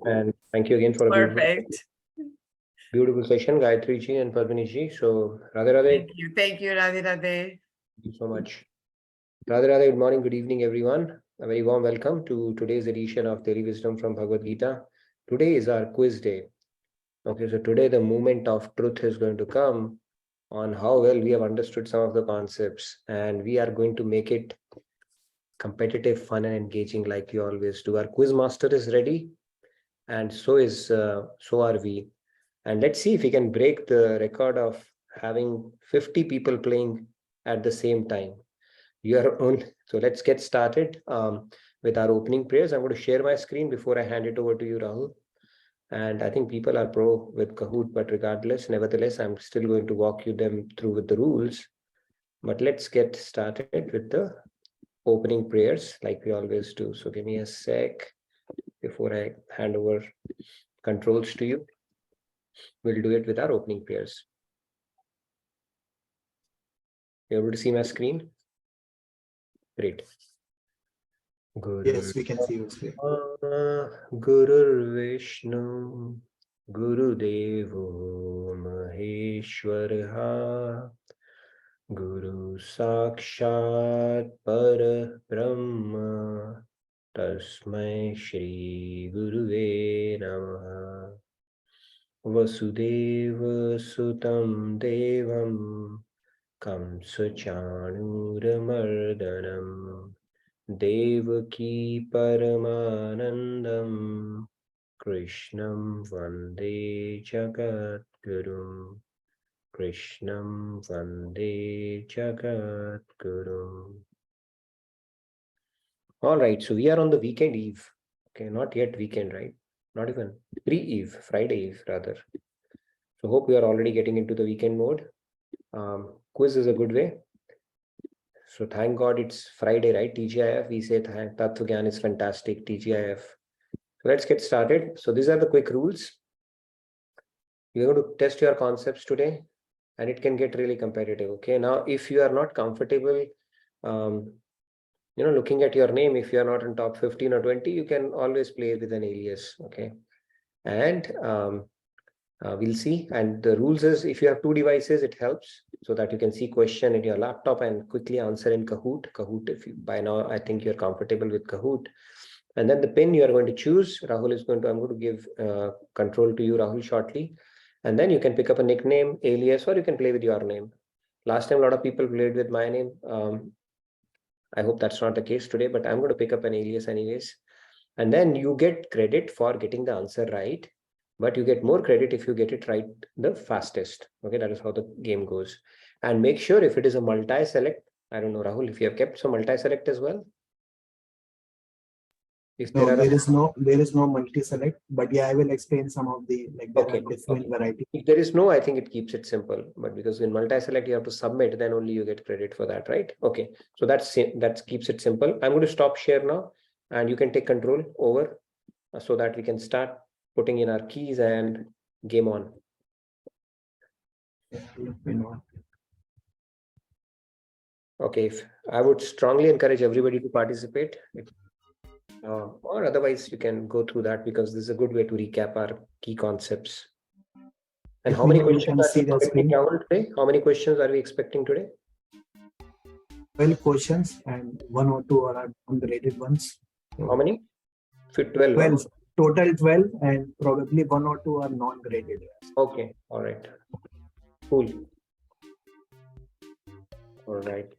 And thank you again for a Perfect. beautiful session, Gayatri ji and Padmini ji. So, Radhe Radhe. Thank you, Radhe Radhe. Thank you so much. Radhe Radhe, good morning, good evening, everyone. A very warm welcome to today's edition of Daily Wisdom from Bhagavad Gita. Today is our quiz day. Okay, so today the moment of truth is going to come on how well we have understood some of the concepts, and we are going to make it competitive, fun, and engaging like we always do. Our quiz master is ready, and so are we. And let's see if we can break the record of having 50 people playing at the same time. So let's get started with our opening prayers. I'm going to share my screen before I hand it over to you, Rahul. And I think people are pro with Kahoot, but nevertheless, I'm still going to walk you them through with the rules. But let's get started with the opening prayers like we always do. So give me a sec before I hand over controls to you. We'll do it with our opening prayers. You able to see my screen? Great. Yes, we can see your screen. Guru Vishnu, Guru Devo Maheshwara, Guru Sakshat Para Brahma, Tasmai Shri Guruve Namaha. Vasudeva Sutam Devam Kamsa Chanuramardanam Devaki Paramanandam Krishnam Vande Jagat Guru. Krishnam Vande Jagat Guru. All right, so we are on the weekend eve. Okay, not yet weekend, right? Not even pre-eve, Friday eve rather. So hope we are already getting into the weekend mode. Quiz is a good way. So thank God it's Friday, right? TGIF, we say Tattva Gyan is fantastic, TGIF. So let's get started. So these are the quick rules. You're going to test your concepts today, and it can get really competitive. Okay, now if you are not comfortable, looking at your name, if you are not in top 15 or 20, you can always play with an alias. Okay, and we'll see. And the rules is if you have two devices, it helps so that you can see question in your laptop and quickly answer in Kahoot. If you, by now, I think you're comfortable with Kahoot. And then the pin you are going to choose, I'm going to give control to you, Rahul, shortly. And then you can pick up a nickname, alias, or you can play with your name. Last time, a lot of people played with my name. I hope that's not the case today, but I'm going to pick up an alias anyways. And then you get credit for getting the answer right, but you get more credit if you get it right the fastest. Okay, that is how the game goes. And make sure if it is a multi-select, I don't know, Rahul, if you have kept some multi-select as well. If there is no multi-select, but yeah, I will explain some of the there are different varieties. If there is no, I think it keeps it simple. But because in multi-select you have to submit, then only you get credit for that, right? Okay, so that keeps it simple. I'm going to stop share now, and you can take control over so that we can start putting in our keys and game on. Okay, I would strongly encourage everybody to participate. Or otherwise you can go through that because this is a good way to recap our key concepts. And how many questions are we expecting today? How many questions are we expecting today? 12 questions and 1 or 2 are ungraded ones. How many? 12. 12. Total 12 and probably 1 or 2 are non-graded. Okay. All right. Cool. All right.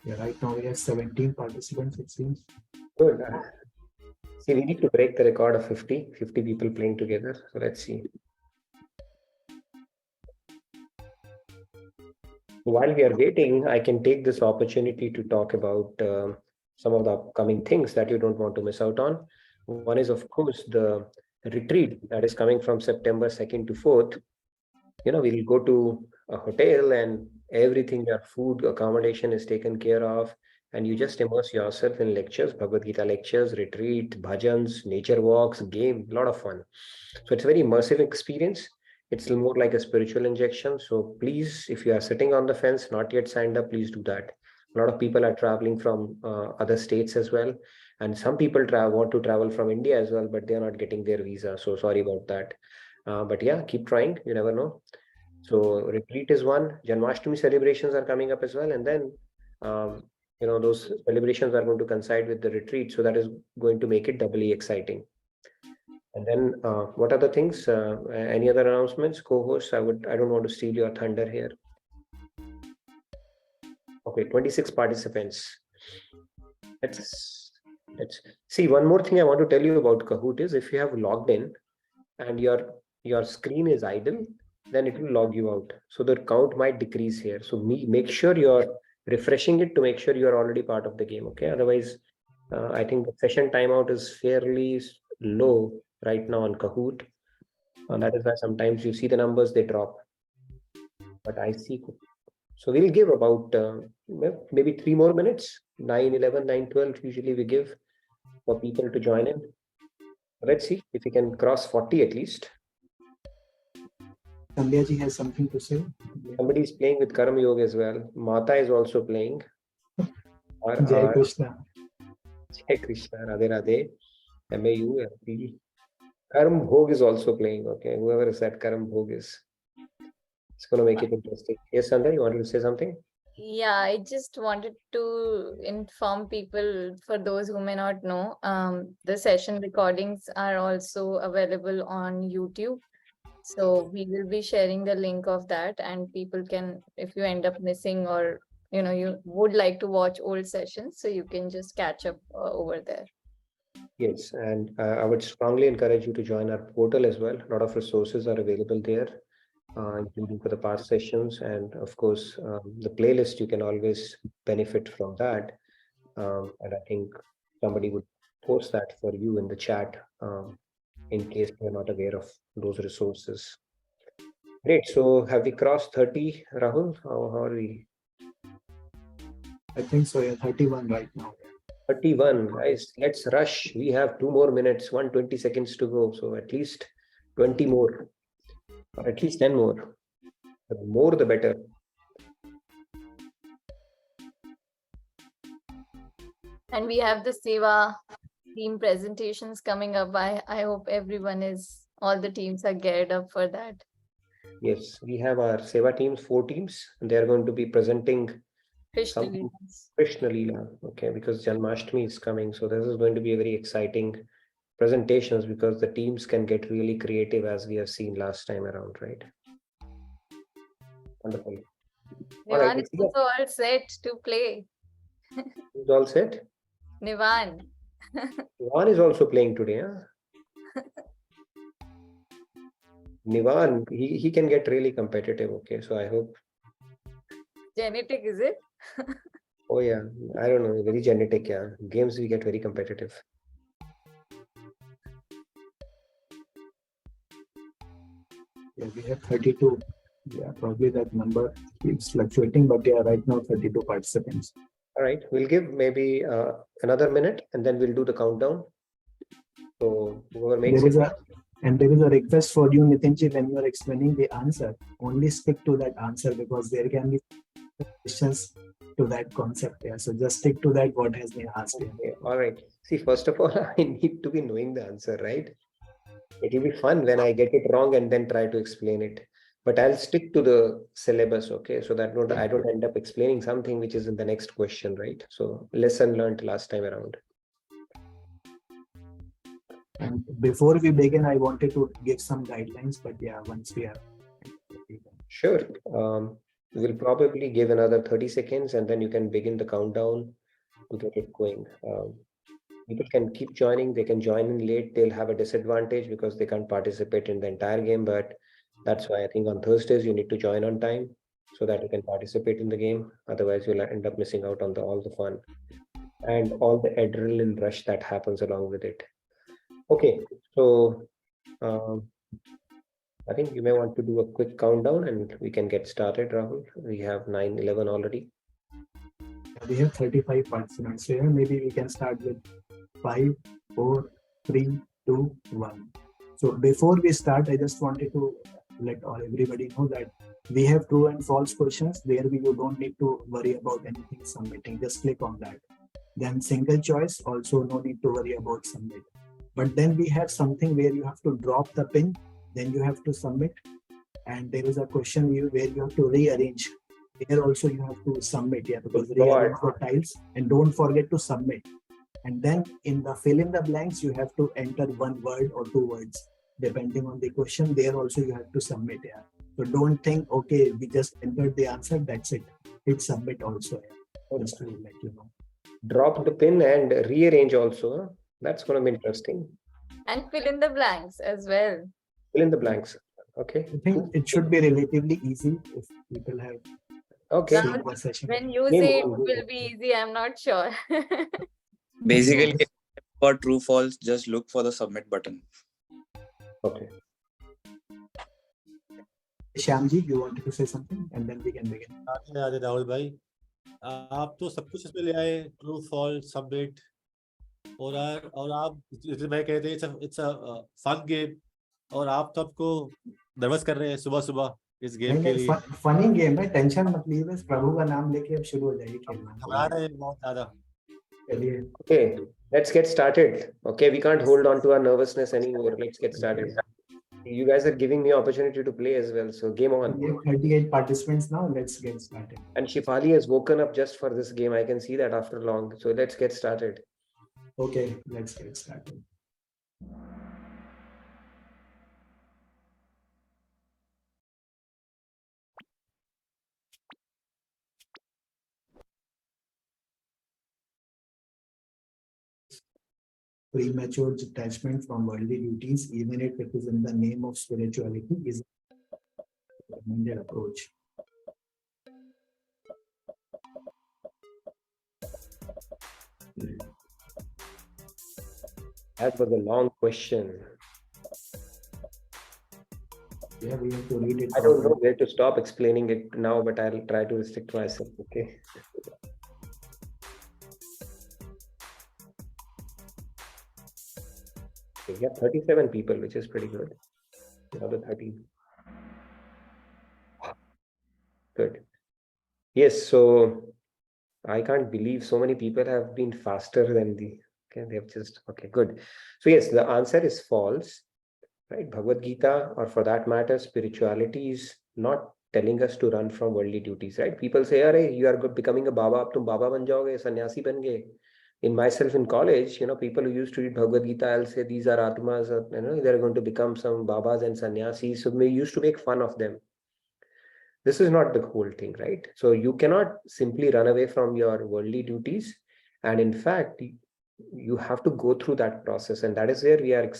Yeah, right now we have 17 participants, it seems. Good. See, we need to break the record of 50 people playing together. So let's see. While we are waiting, I can take this opportunity to talk about some of the upcoming things that you don't want to miss out on. One is, of course, the retreat that is coming from September 2nd to 4th. we'll go to a hotel and everything, your food, accommodation is taken care of, and you just immerse yourself in lectures, Bhagavad Gita lectures, retreat, bhajans, nature walks, game, a lot of fun. So it's a very immersive experience. It's more like a spiritual injection. So please, if you are sitting on the fence, not yet signed up, please do that. A lot of people are traveling from other states as well. And some people want to travel from India as well, but they are not getting their visa. So sorry about that. But yeah, keep trying. You never know. So retreat is one. Janmashtami celebrations are coming up as well. And then, those celebrations are going to coincide with the retreat. So that is going to make it doubly exciting. And then what other things? Any other announcements? Co-hosts, I don't want to steal your thunder here. Okay, 26 participants. Let's see. One more thing I want to tell you about Kahoot is if you have logged in and your screen is idle, then it will log you out. So the count might decrease here. So make sure you're refreshing it to make sure you're already part of the game. Okay. Otherwise, I think the session timeout is fairly low right now on Kahoot. And that is why sometimes you see the numbers, they drop. But I see. So we'll give about maybe 3 more minutes, 9, 11, 9, 12 usually we give for people to join in. Let's see if we can cross 40 at least. Sandhya ji has something to say. Somebody is playing with Karam Yoga as well. Mata is also playing. Jai Krishna. Jai Krishna, Radhe Radhe. MAU, Karam Bhog is also playing. Okay, whoever is that Karam Bhog is. It's going to make it interesting. Yes, Sandhya, you wanted to say something? Yeah, I just wanted to inform people, for those who may not know, the session recordings are also available on YouTube. So we will be sharing the link of that, and people can, if you end up missing or you would like to watch old sessions, so you can just catch up over there. Yes, and I would strongly encourage you to join our portal as well. A lot of resources are available there, including for the past sessions, and of course, the playlist, you can always benefit from that. And I think somebody would post that for you in the chat in case you're not aware of those resources. Great. So have we crossed 30, Rahul? How are we? I think so. Yeah, 31 right now. 31, guys. Let's rush. We have 2 more minutes, 120 seconds to go. So at least 20 more, or at least 10 more. The more, the better. And we have the Seva team presentations coming up. I hope all the teams are geared up for that. Yes, we have our Seva teams, 4 teams, and they are going to be presenting Krishna Leela. Okay, because Janmashtami is coming. So this is going to be a very exciting presentations because the teams can get really creative, as we have seen last time around, right? Wonderful. Nivan is also all set to play. Who's all set? Nivan. Nivan is also playing today, huh? Nivan, he can get really competitive. Okay, so I hope. Genetic, is it? Oh yeah, I don't know, very genetic. Yeah, games we get very competitive. Yeah, we have 32. Yeah, probably that number keeps fluctuating, but yeah, right now 32 participants. All right, we'll give maybe another minute and then we'll do the countdown. So whoever makes there is a request for you, Nitinji, when you are explaining the answer, only stick to that answer because there can be questions to that concept. Yeah, so just stick to that what has been asked. Okay, all right. See, first of all, I need to be knowing the answer, right? It will be fun when I get it wrong and then try to explain it. But I'll stick to the syllabus, okay? So that I don't end up explaining something which is in the next question, right? So lesson learned last time around. And before we begin, I wanted to give some guidelines, but yeah, once we are. Sure. We'll probably give another 30 seconds and then you can begin the countdown to get it going. People can keep joining. They can join in late. They'll have a disadvantage because they can't participate in the entire game. But that's why I think on Thursdays, you need to join on time so that you can participate in the game. Otherwise, you'll end up missing out on all the fun and all the adrenaline rush that happens along with it. Okay, so I think you may want to do a quick countdown and we can get started, Rahul. We have 9:11 already. We have 35 participants here. Maybe we can start with 5, 4, 3, 2, 1. So before we start, I just wanted to let everybody know that we have true and false questions. There you don't need to worry about anything submitting. Just click on that. Then single choice, also no need to worry about submit. But then we have something where you have to drop the pin, then you have to submit. And there is a question where you have to rearrange. Here also you have to submit, because rearrange the tiles, and don't forget to submit. And then in the fill in the blanks, you have to enter one word or two words, depending on the question. There also you have to submit. So don't think, okay, we just entered the answer, that's it. Hit submit also. Just to let you know. Drop the pin and rearrange also. That's going to be interesting. And fill in the blanks as well. Fill in the blanks. Okay. I think it should be relatively easy if people have Okay. seen the session. When you Name say it one. will be easy, I'm not sure. Basically, for true false, just look for the submit button. Okay. Shyamji, you wanted to say something, and then we can begin. Radhe Rahul भाई, आप तो सब कुछ इसमें ले आए, true false submit, और आप मैं कहते हैं इट्स अ फन गेम, और आप तो आपको नर्वस कर रहे हैं सुबह सुबह इस गेम के लिए। फनी गेम है, टेंशन मत लीजिए, बस प्रभु का नाम लेके अब शुरू हो जाइए खेलना। घबरा रहे हैं बहुत ज्यादा। चलिए। Okay, let's get started. Okay, we can't hold on to our nervousness anymore. Let's get started. You guys are giving me opportunity to play as well. So game on. We have 38 participants now. Let's get started. And Shifali has woken up just for this game. I can see that after long. So let's get started. Okay, let's get started. Premature detachment from worldly duties, even if it is in the name of spirituality, is a recommended approach. That was a long question. Yeah, we have to read it. I don't know where to stop explaining it now, but I'll try to restrict myself. Okay. We have 37 people, which is pretty good. Another 13. Good. Yes, so I can't believe so many people have been faster than okay, they have just, okay, good. So yes, the answer is false, right? Bhagavad Gita, or for that matter, spirituality is not telling us to run from worldly duties, right? People say, "Arey, you are becoming a Baba, ab tum Baba ban jaoge, sannyasi ban gaye." In myself in college, people who used to read Bhagavad Gita, I'll say these are Atmas, or, they're going to become some Babas and sannyasis. So we used to make fun of them. This is not the whole thing, right? So you cannot simply run away from your worldly duties. And in fact, you have to go through that process. And that is where we are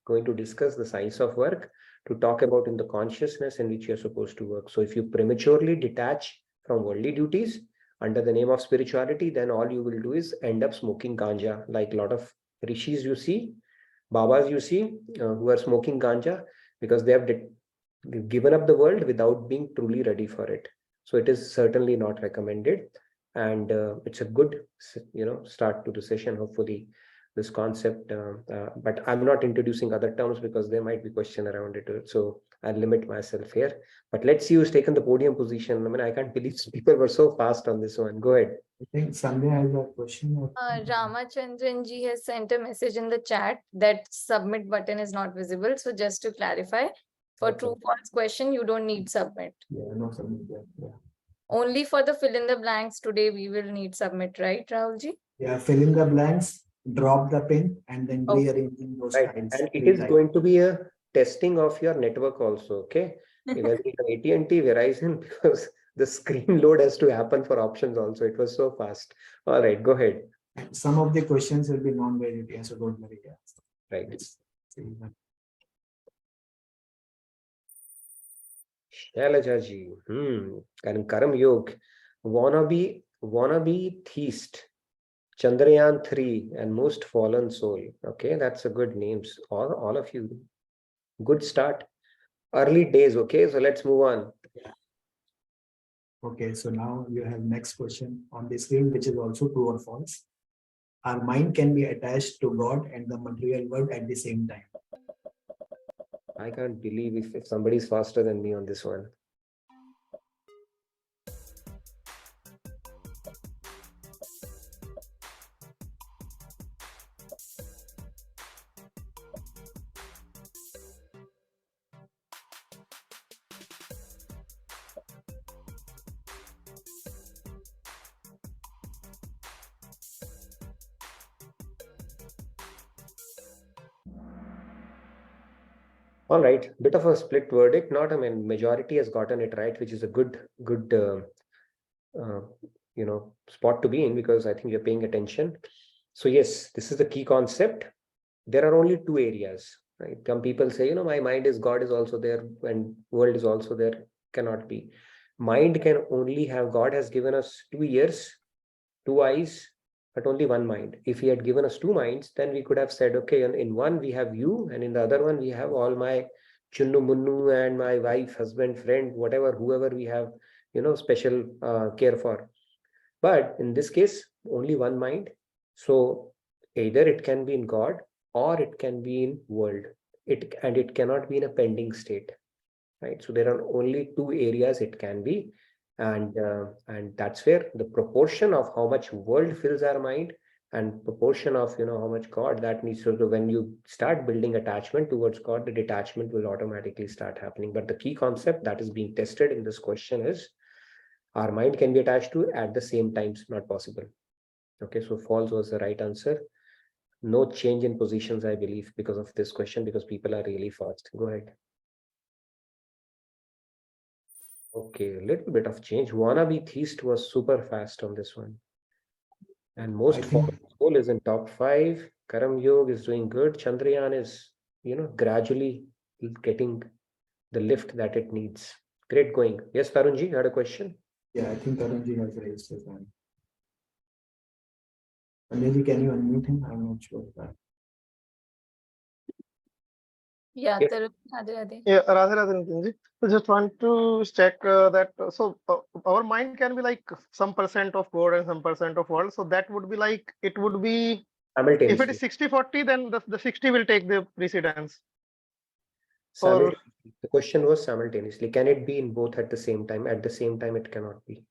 going to discuss the science of work, to talk about in the consciousness in which you're supposed to work. So if you prematurely detach from worldly duties under the name of spirituality, then all you will do is end up smoking ganja, like a lot of rishis you see, babas you see, who are smoking ganja, because they have given up the world without being truly ready for it. So it is certainly not recommended. And it's a good, start to the session, hopefully, this concept. But I'm not introducing other terms because there might be question around it. So I'll limit myself here. But let's see who's taken the podium position. I mean, I can't believe people were so fast on this one. Go ahead. I think Sandhya has a question. Ramachandran ji has sent a message in the chat that submit button is not visible. So just to clarify, for true false question, you don't need submit. Yeah, no submit. Yeah. Only for the fill in the blanks today, we will need submit, right, Rahul ji? Yeah, fill in the blanks, drop the pin, and then rearranging those right. tiles. And it is going to be a testing of your network also, okay? Whether it's AT&T, Verizon, because the screen load has to happen for options also. It was so fast. All right, go ahead. And some of the questions will be non-variable, so don't worry. Right. Shailajaji, Karam Yog, wannabe theist, Chandrayaan 3, and most fallen soul. Okay, that's a good names. All of you. Good start. early days. Okay, so let's move on. Okay, so now you have next question on the screen, which is also true or false. Our mind can be attached to God and the material world at the same time. I can't believe if somebody's faster than me on this one. All right, bit of a split verdict. Not, I mean, majority has gotten it right, which is a good spot to be in, because I think you're paying attention. So yes, this is the key concept. There are only two areas, right? Some people say, my mind is God is also there and world is also there. Cannot be. Mind can only have, God has given us 2 ears, 2 eyes, but only one mind. If he had given us 2 minds, then we could have said, okay, in one we have you, and in the other one we have all my chunnu munnu and my wife, husband, friend, whatever, whoever we have, special care for. But in this case, only one mind. So either it can be in God or it can be in world. It cannot be in a pending state, right? So there are only 2 areas it can be. And that's where the proportion of how much world fills our mind and proportion of how much God that needs to. When you start building attachment towards God, the detachment will automatically start happening. But the key concept that is being tested in this question is our mind can be attached to at the same times, not possible. Okay, so false was the right answer. No change in positions, I believe, because of this question, because people are really fast. Go ahead. Okay, a little bit of change. Wannabe Theist was super fast on this one. And most Soul is in top 5. Karam Yog is doing good. Chandrayaan is, gradually getting the lift that it needs. Great going. Yes, Tarunji, you had a question? Yeah, I think Tarunji has raised his hand. Maybe can you unmute him? I'm not sure of that. Yeah, Yes. Thur, Radhe Radhe. Yeah, Radhe Radhe Nitinji. So just want to check that. So our mind can be like some percent of God and some percent of world. So that would be like, it would be, if it is 60-40, then the 60 will take the precedence. Or The question was simultaneously. Can it be in both at the same time? At the same time, it cannot be.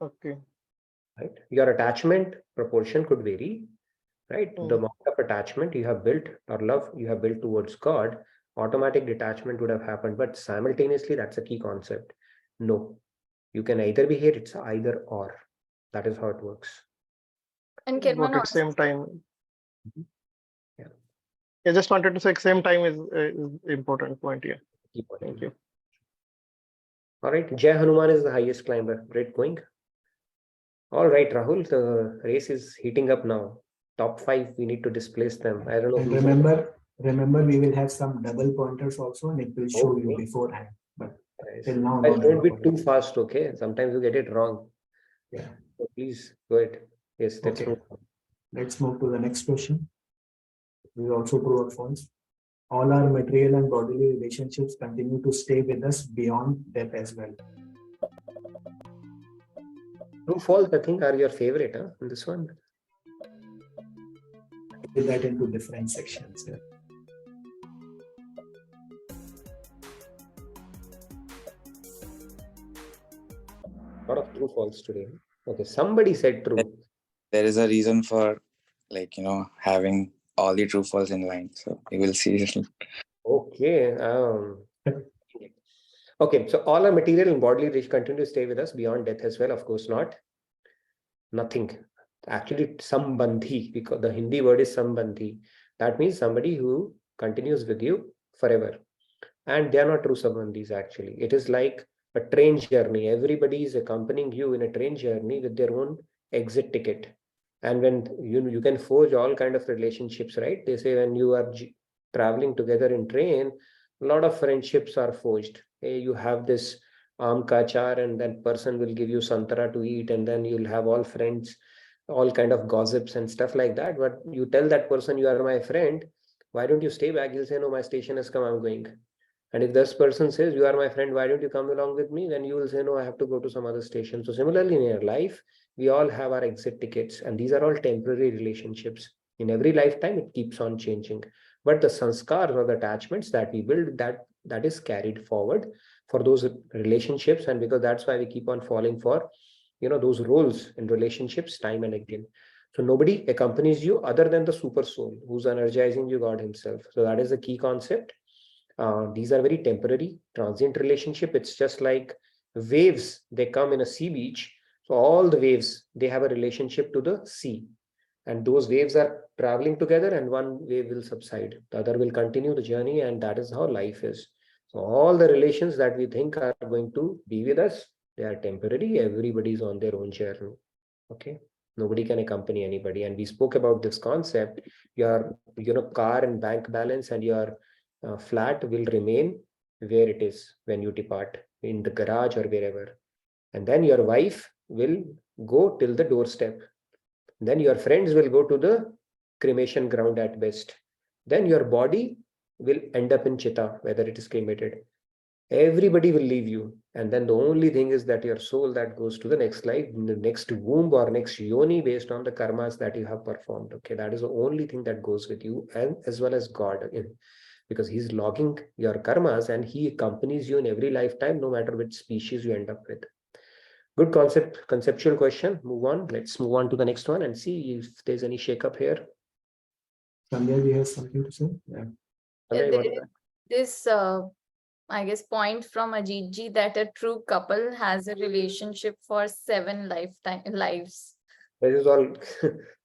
okay. Right? Your attachment proportion could vary. Right? The amount of attachment you have built or love you have built towards God, automatic detachment would have happened. But simultaneously, that's a key concept. No, you can either be here, it's either or. That is how it works. And can one Both at also same time. Yeah. I just wanted to say same time is important point here. Keep on. Thank you. All right. Jai Hanuman is the highest climber. Great going. All right, Rahul, the race is heating up now. Top 5, we need to displace them. I don't know. And remember, we will have some double pointers also, and it will show you beforehand. But till now, don't be too fast, okay? Sometimes you get it wrong. Yeah. So please go ahead. Yes, that's okay. Let's move to the next question. This is also true or false. All our material and bodily relationships continue to stay with us beyond death as well. True, false, I think, are your favorite, in this one. Put that into different sections. Yeah. A lot of true, false today. Okay, somebody said true. There is a reason for, having all the true false in line. So we will see. Okay. Okay, so all our material and bodily rich continue to stay with us beyond death as well. Of course not. Nothing. Actually, sambandhi, because the Hindi word is sambandhi. That means somebody who continues with you forever. And they are not true sambandhis actually. It is like a train journey. Everybody is accompanying you in a train journey with their own exit ticket. And when you can forge all kind of relationships, right? They say when you are traveling together in train, a lot of friendships are forged. Hey, you have this kachar, and that person will give you santara to eat, and then you'll have all friends, all kind of gossips and stuff like that. But you tell that person you are my friend, why don't you stay back? He'll say, no, my station has come, I'm going. And if this person says, you are my friend, why don't you come along with me? Then you will say, no, I have to go to some other station. So similarly in your life, we all have our exit tickets, and these are all temporary relationships. In every lifetime, it keeps on changing. But the sanskars or the attachments that we build, that is carried forward for those relationships. And because that's why we keep on falling for, those roles in relationships time and again. So nobody accompanies you other than the super soul who's energizing you, God himself. So that is the key concept. These are very temporary, transient relationship. It's just like waves. They come in a sea beach. So all the waves, they have a relationship to the sea. And those waves are traveling together, and one wave will subside. The other will continue the journey, and that is how life is. So all the relations that we think are going to be with us, they are temporary. Everybody's on their own journey. Okay. Nobody can accompany anybody. And we spoke about this concept. Your, car and bank balance and your flat will remain where it is when you depart, in the garage or wherever. And then your wife will go till the doorstep. Then your friends will go to the cremation ground at best. Then your body will end up in chitta, whether it is cremated. Everybody will leave you. And then the only thing is that your soul that goes to the next life, the next womb or next yoni, based on the karmas that you have performed. Okay, that is the only thing that goes with you, and as well as God, because he's logging your karmas and he accompanies you in every lifetime, no matter which species you end up with. Good conceptual question. Move on. Let's move on to the next one and see if there's any shake-up here. Sandhya, do you have something to say? Yeah. Okay, There is this, I guess, point from Ajit ji that a true couple has a relationship for 7 lives. This is all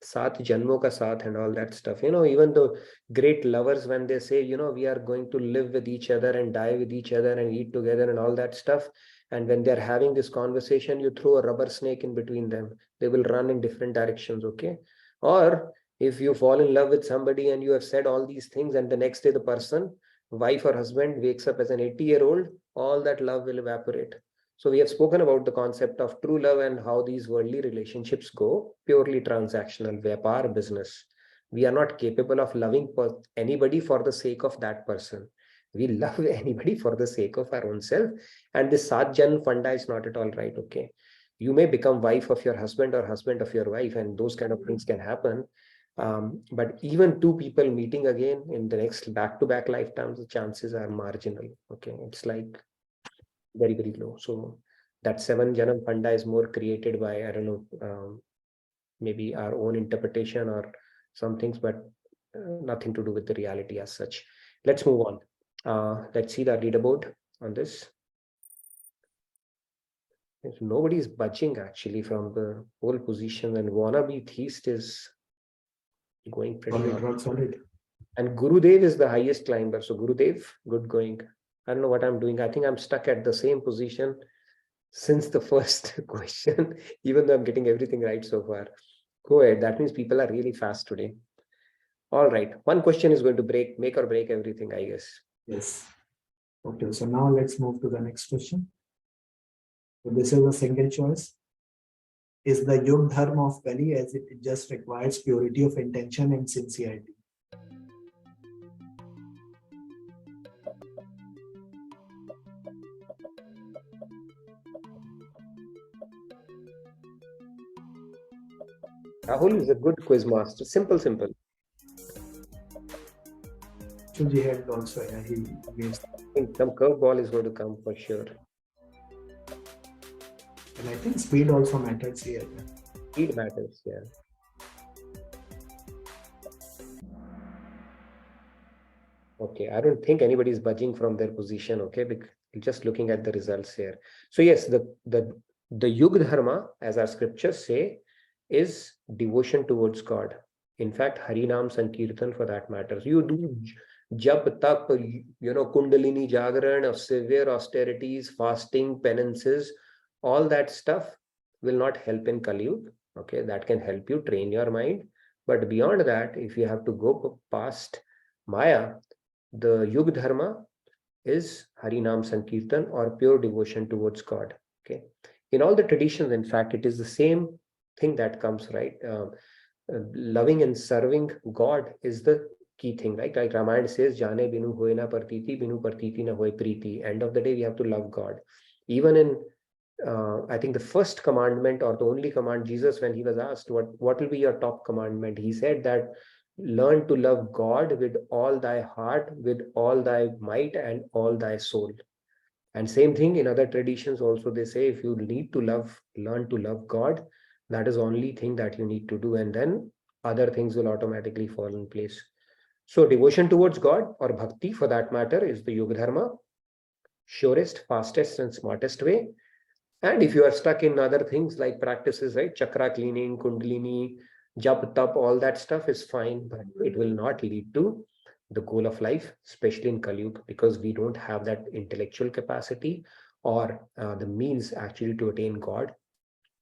Sat Janmo ka Saath and all that stuff. Even the great lovers, when they say, we are going to live with each other and die with each other and eat together and all that stuff. And when they're having this conversation, you throw a rubber snake in between them. They will run in different directions, okay? Or if you fall in love with somebody and you have said all these things, and the next day the person, wife or husband, wakes up as an 80-year-old, all that love will evaporate. So we have spoken about the concept of true love and how these worldly relationships go purely transactional, vyapar, business. We are not capable of loving anybody for the sake of that person. We love anybody for the sake of our own self. And this Satjan Funda is not at all right, okay? You may become wife of your husband or husband of your wife, and those kind of things can happen. But even two people meeting again in the next back-to-back lifetimes, the chances are marginal, okay? It's like very, very low. So that 7 Janam Funda is more created by, I don't know, maybe our own interpretation or some things, but nothing to do with the reality as such. Let's move on. Let's see the leaderboard on this. Nobody is budging actually from the whole position, and wannabe theist is going pretty solid. And Gurudev is the highest climber. So Gurudev, good going. I don't know what I'm doing. I think I'm stuck at the same position since the first question, even though I'm getting everything right so far. Go ahead. That means people are really fast today. All right. One question is going to make or break everything, I guess. Yes. Okay, so now let's move to the next question. So this is a single choice. Is the Yug Dharma of Kali, as it just requires purity of intention and sincerity? Rahul is a good quiz master. Simple. Chuji had also, yeah, he gives. I think some curveball is going to come for sure. And I think speed also matters here. Speed matters, yeah. Okay, I don't think anybody is budging from their position, okay? Because just looking at the results here. So yes, the Yug Dharma, as our scriptures say, is devotion towards God. In fact, Harinam Sankirtan for that matter. You do jap, tap, Kundalini Jagaran of severe austerities, fasting, penances, all that stuff will not help in Kali Yuga. Okay, that can help you train your mind. But beyond that, if you have to go past Maya, the Yug Dharma is Harinam Sankirtan or pure devotion towards God. Okay, in all the traditions, in fact, it is the same thing that comes, right? Loving and serving God is the key thing, right? Like Ramayana says, Jane binu hoy na partiti, binu partiti na hoy priti. End of the day, we have to love God. Even in, I think the first commandment or the only command, Jesus, when he was asked, what will be your top commandment? He said that learn to love God with all thy heart, with all thy might and all thy soul. And same thing in other traditions also, they say, if you need to learn to love God, that is the only thing that you need to do. And then other things will automatically fall in place. So devotion towards God, or bhakti for that matter, is the yoga dharma, surest, fastest and smartest way. And if you are stuck in other things like practices, right, chakra cleaning, kundalini, jap, tap, all that stuff is fine, but it will not lead to the goal of life, especially in Kali Yuga, because we don't have that intellectual capacity or the means actually to attain God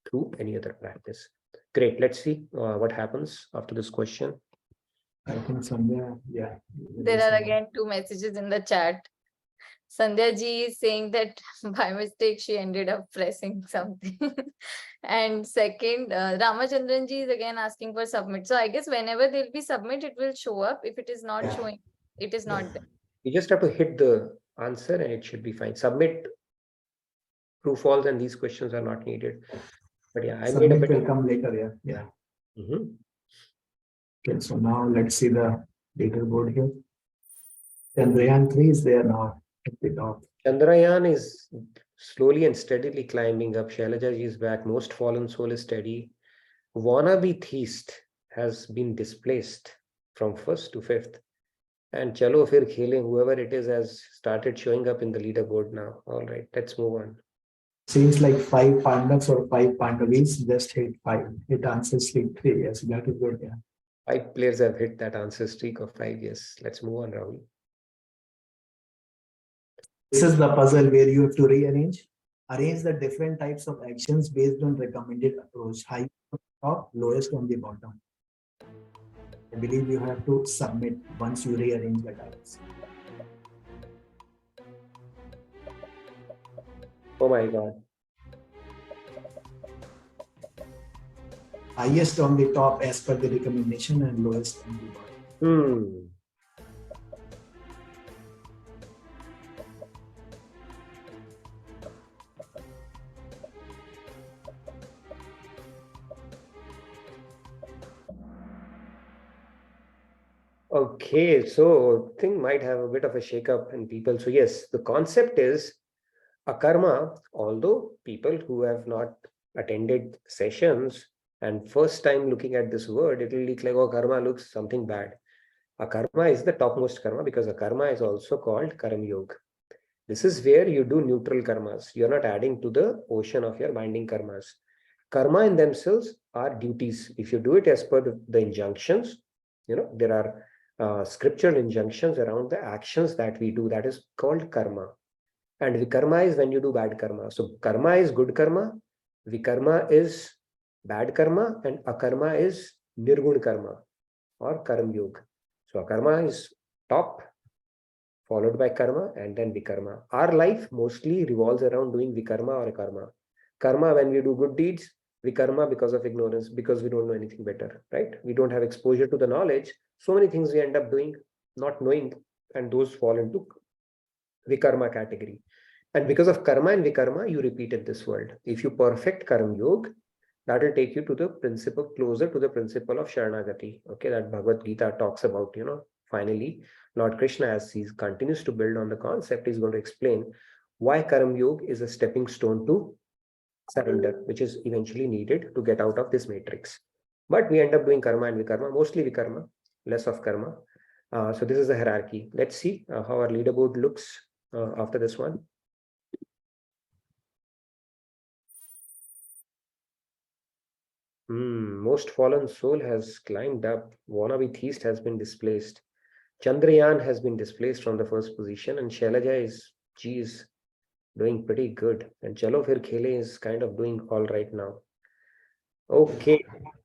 through any other practice. Great. Let's see what happens after this question. I think Sandhya, yeah. There are again 2 messages in the chat. Sandhya ji is saying that by mistake she ended up pressing something. And second, Ramachandran ji is again asking for submit. So I guess whenever there'll be submit, it will show up. If it is not showing, it is not there. You just have to hit the answer and it should be fine. Submit, true, false, and these questions are not needed. But yeah, I made a bit. Will come later, yeah. Okay, so now let's see the leaderboard here. Chandrayaan 3 is there now at the top. Chandrayaan is slowly and steadily climbing up. Shailaja ji is back. Most fallen soul is steady. Wannabe theist has been displaced from 1st to 5th. And Chalo Fir Khele, whoever it is, has started showing up in the leaderboard now. All right, let's move on. Seems like 5 Pandavas or 5 Pandavis just hit 5. It answers streak 3. Yes, that is good. Yeah. 5 players have hit that answer streak of 5 years. Let's move on, Rahul. This is the puzzle where you have to arrange the different types of actions based on recommended approach. High on top, lowest on the bottom. I believe you have to submit once you rearrange the types. Oh my God. Highest on the top as per the recommendation and lowest on the bottom. Okay, so thing might have a bit of a shake-up in people. So yes, the concept is akarma, although people who have not attended sessions and first time looking at this word, it will look like, oh, karma looks something bad. Akarma is the topmost karma because akarma is also called karam yoga. This is where you do neutral karmas. You're not adding to the ocean of your binding karmas. Karma in themselves are duties. If you do it as per the injunctions, there are scriptural injunctions around the actions that we do. That is called karma. And vikarma is when you do bad karma. So karma is good karma, vikarma is bad karma, and akarma is nirgun karma or karam yoga. So akarma is top, followed by karma, and then vikarma. Our life mostly revolves around doing vikarma or karma. Karma when we do good deeds, vikarma because of ignorance, because we don't know anything better, right? We don't have exposure to the knowledge. So many things we end up doing, not knowing, and those fall into vikarma category. And because of karma and vikarma, you repeat in this world. If you perfect karam yoga, that will take you to the principle, closer to the principle of Sharanagati. Okay, that Bhagavad Gita talks about, finally, Lord Krishna, as he continues to build on the concept, is going to explain why karam yoga is a stepping stone to surrender, which is eventually needed to get out of this matrix. But we end up doing karma and vikarma, mostly vikarma, less of karma. So this is the hierarchy. Let's see how our leaderboard looks after this one. Most fallen soul has climbed up. Wannabe theist has been displaced. Chandrayaan has been displaced from the first position, and Shailaja is doing pretty good. And Chalo Fir Khele is kind of doing all right now. Okay.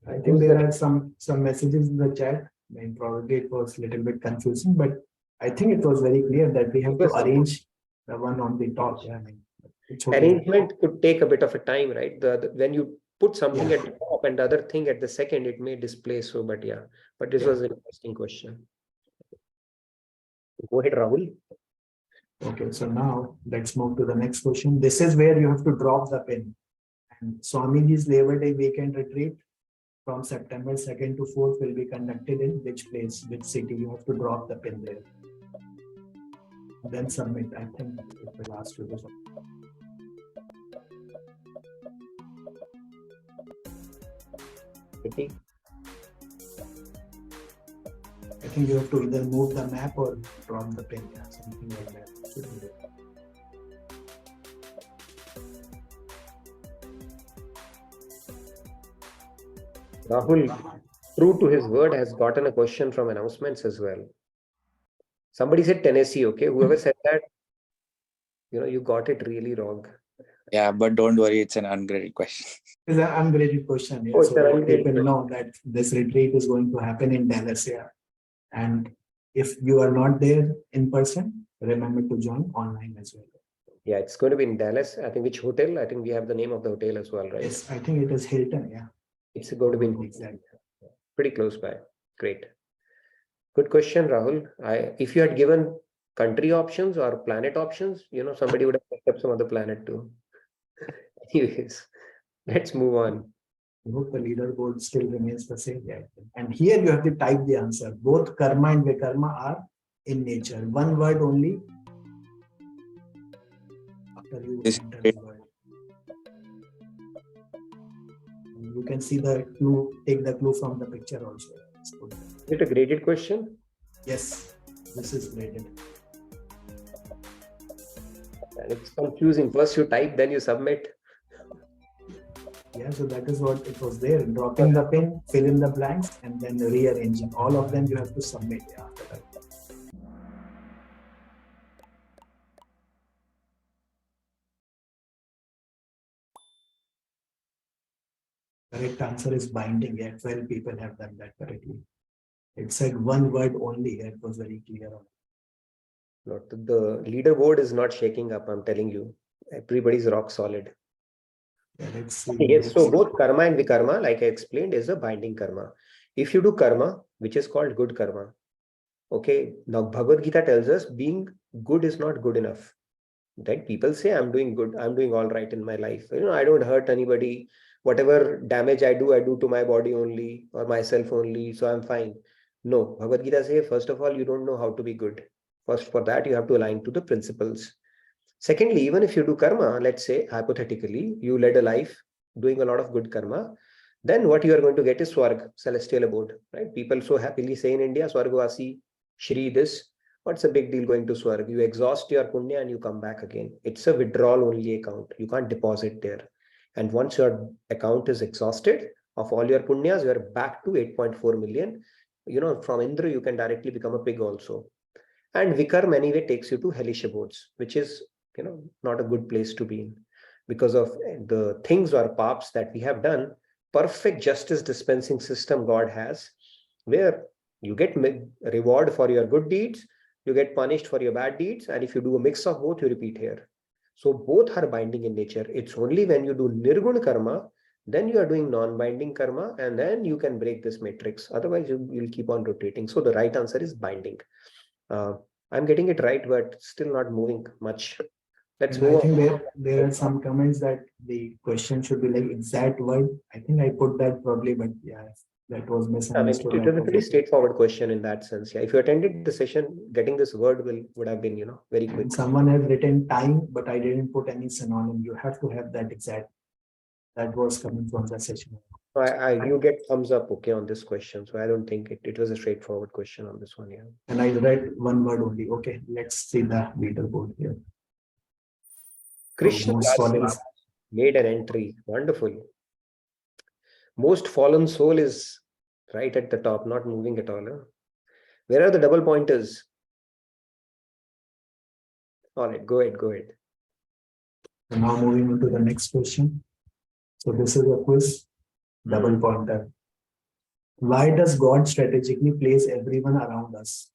I think there are some messages in the chat. And probably it was a little bit confusing, but I think it was very clear that we have to arrange the one on the top. Yeah, it's okay. Arrangement could take a bit of a time, right? When you put something at the top and the other thing at the second, it may display. So, but this was an interesting question. Go ahead, Rahul. Okay, so now let's move to the next question. This is where you have to drop the pin. And Swamiji's Labor Day weekend retreat from September 2nd to 4th will be conducted in which place, which city? You have to drop the pin there. Then submit. I think it will ask you to submit. City. I think you have to either move the map or drop the pin, yeah, something like that. Should be there. Rahul, true to his word, has gotten a question from announcements as well. Somebody said Tennessee, okay? Whoever said that, you got it really wrong. Yeah, but don't worry, it's an ungraded question. It's an ungraded question. Yeah. Oh, it's So an that ungraded people question. know that this retreat is going to happen in Dallas. Yeah. And if you are not there in person, remember to join online as well. Yeah, it's going to be in Dallas. I think which hotel? I think we have the name of the hotel as well, right? Yes, I think it is Hilton. Yeah. It's going to be in Exactly. pretty close by. Great. Good question, Rahul. If you had given country options or planet options, somebody would have picked up some other planet too. Anyways, let's move on. I hope the leaderboard still remains the same. Yeah. And here you have to type the answer. Both karma and vikarma are in nature. One word only. After you This- enter the word. And you can see the clue, take the clue from the picture also. It's good. Is it a graded question? Yes, this is graded. And it's confusing. First you type, then you submit. Yeah, so that is what it was there. Dropping the pin, fill in the blanks, and then rearranging. All of them you have to submit after that. Correct answer is binding. Yeah, 12 people have done that correctly. It said one word only. It was very clear. Not the leaderboard is not shaking up, I'm telling you. Everybody's rock solid. Yeah, let's see. Yes, so both karma and vikarma, like I explained, is a binding karma. If you do karma, which is called good karma, okay, now Bhagavad Gita tells us being good is not good enough. Right? People say, I'm doing good, I'm doing all right in my life. I don't hurt anybody. Whatever damage I do to my body only or myself only, so I'm fine. No, Bhagavad Gita says, first of all, you don't know how to be good. First, for that, you have to align to the principles. Secondly, even if you do karma, let's say, hypothetically, you led a life doing a lot of good karma, then what you are going to get is Swarg, celestial abode, right? People so happily say in India, Swargvasi, Shri this. What's the big deal going to Swarg? You exhaust your punya and you come back again. It's a withdrawal only account. You can't deposit there. And once your account is exhausted of all your punyas, you are back to 8.4 million. From Indra, you can directly become a pig also. And Vikarma anyway takes you to hellish abodes, which is, not a good place to be in. Because of the things or paps that we have done, perfect justice dispensing system God has, where you get reward for your good deeds, you get punished for your bad deeds, and if you do a mix of both, you repeat here. So both are binding in nature. It's only when you do nirgun karma, then you are doing non-binding karma, and then you can break this matrix. Otherwise, you'll keep on rotating. So the right answer is binding. I'm getting it right, but still not moving much. Let's And I move think on. there are some comments that the question should be like exact word. I think I put that probably, but yeah, that was misunderstood. It was a pretty straightforward question in that sense. Yeah, if you attended the session, getting this word would have been, very quick. And someone has written time, but I didn't put any synonym. You have to have that exact. That was coming from the session. You get thumbs up, okay, on this question. So I don't think it was a straightforward question on this one. Yeah. And I read one word only. Okay, let's see the leaderboard here. Krishna most fallen. made an entry. Wonderful. Most fallen soul is right at the top, not moving at all. Huh? Where are the double pointers? All right, go ahead. So now moving on to the next question. So this is a quiz, double pointer. Why does God strategically place everyone around us?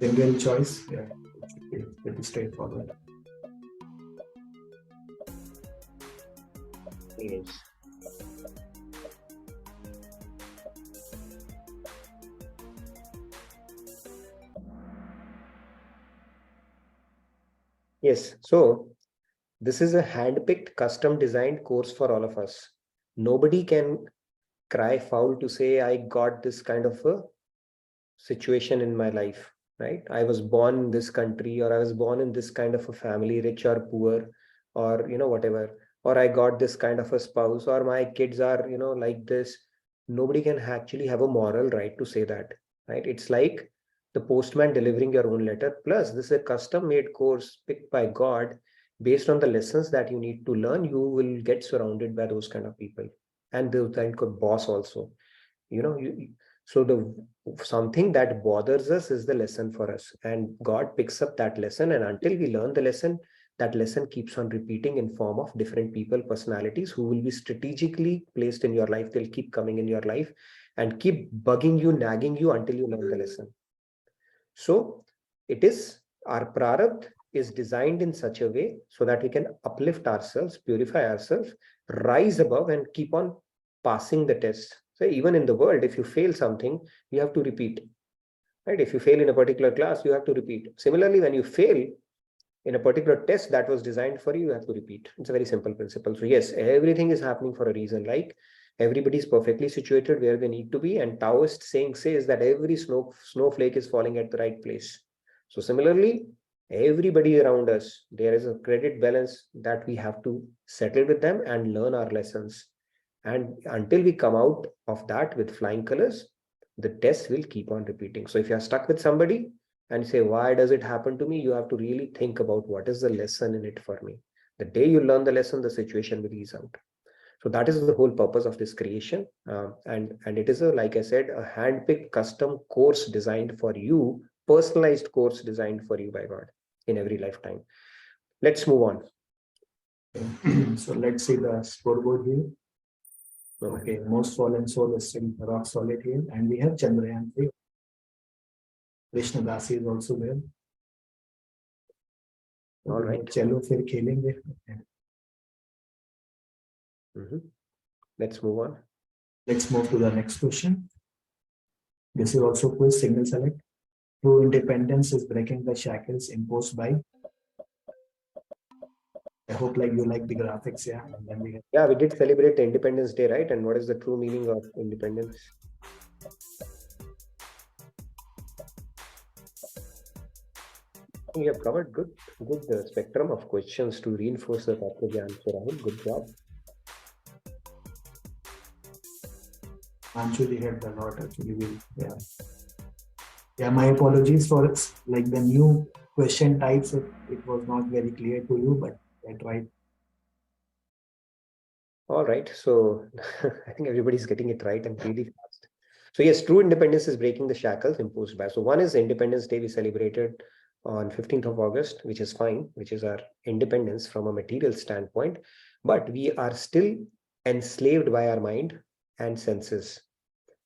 Single choice, yeah, it should be pretty straightforward. Yes. Yes. So this is a hand-picked, custom-designed course for all of us. Nobody can cry foul to say, I got this kind of a situation in my life, right? I was born in this country, or I was born in this kind of a family, rich or poor, or, whatever, or I got this kind of a spouse, or my kids are, like this. Nobody can actually have a moral right to say that, right? It's like the postman delivering your own letter. Plus, this is a custom made course picked by God based on the lessons that you need to learn. You will get surrounded by those kind of people, and those kind of boss also. you know you, so the something that bothers us is the lesson for us, and God picks up that lesson, and until we learn the lesson, that lesson keeps on repeating in form of different people, personalities who will be strategically placed in your life. They'll keep coming in your life and keep bugging you, nagging you until you learn the lesson. So it is, our prarabdha is designed in such a way so that we can uplift ourselves, purify ourselves, rise above, and keep on passing the test. So even in the world, if you fail something, you have to repeat. Right? If you fail in a particular class, you have to repeat. Similarly, when you fail in a particular test that was designed for you, you have to repeat. It's a very simple principle. So yes, everything is happening for a reason. Like everybody is perfectly situated where they need to be, and Taoist saying says that every snowflake is falling at the right place. So similarly, everybody around us, there is a credit balance that we have to settle with them and learn our lessons. And until we come out of that with flying colors, the test will keep on repeating. So if you're stuck with somebody and say, why does it happen to me? You have to really think about what is the lesson in it for me. The day you learn the lesson, the situation will ease out. So that is the whole purpose of this creation. And it is, like I said, a hand-picked custom course designed for you, personalized course designed for you by God in every lifetime. Let's move on. So let's see the scoreboard here. Okay, most fallen soul is still rock solid here, and we have Chandrayaan 3. Krishna Dasi is also there. All right. Chalo fir khelenge. Let's move on. Let's move to the next question. This is also quiz, single select. True independence is breaking the shackles imposed by. I hope you like the graphics, yeah. And then we did celebrate the Independence Day, right? And what is the true meaning of independence? You have covered good spectrum of questions to reinforce the Tattva answer, Rahul. Good job. Actually had a lot actually. Yeah, my apologies for the new question types. It was not very clear to you, but I tried. All right. So I think everybody's getting it right and really fast. So yes, true independence is breaking the shackles imposed by. So one is Independence Day we celebrated on 15th of August, which is fine, which is our independence from a material standpoint. But we are still enslaved by our mind and senses,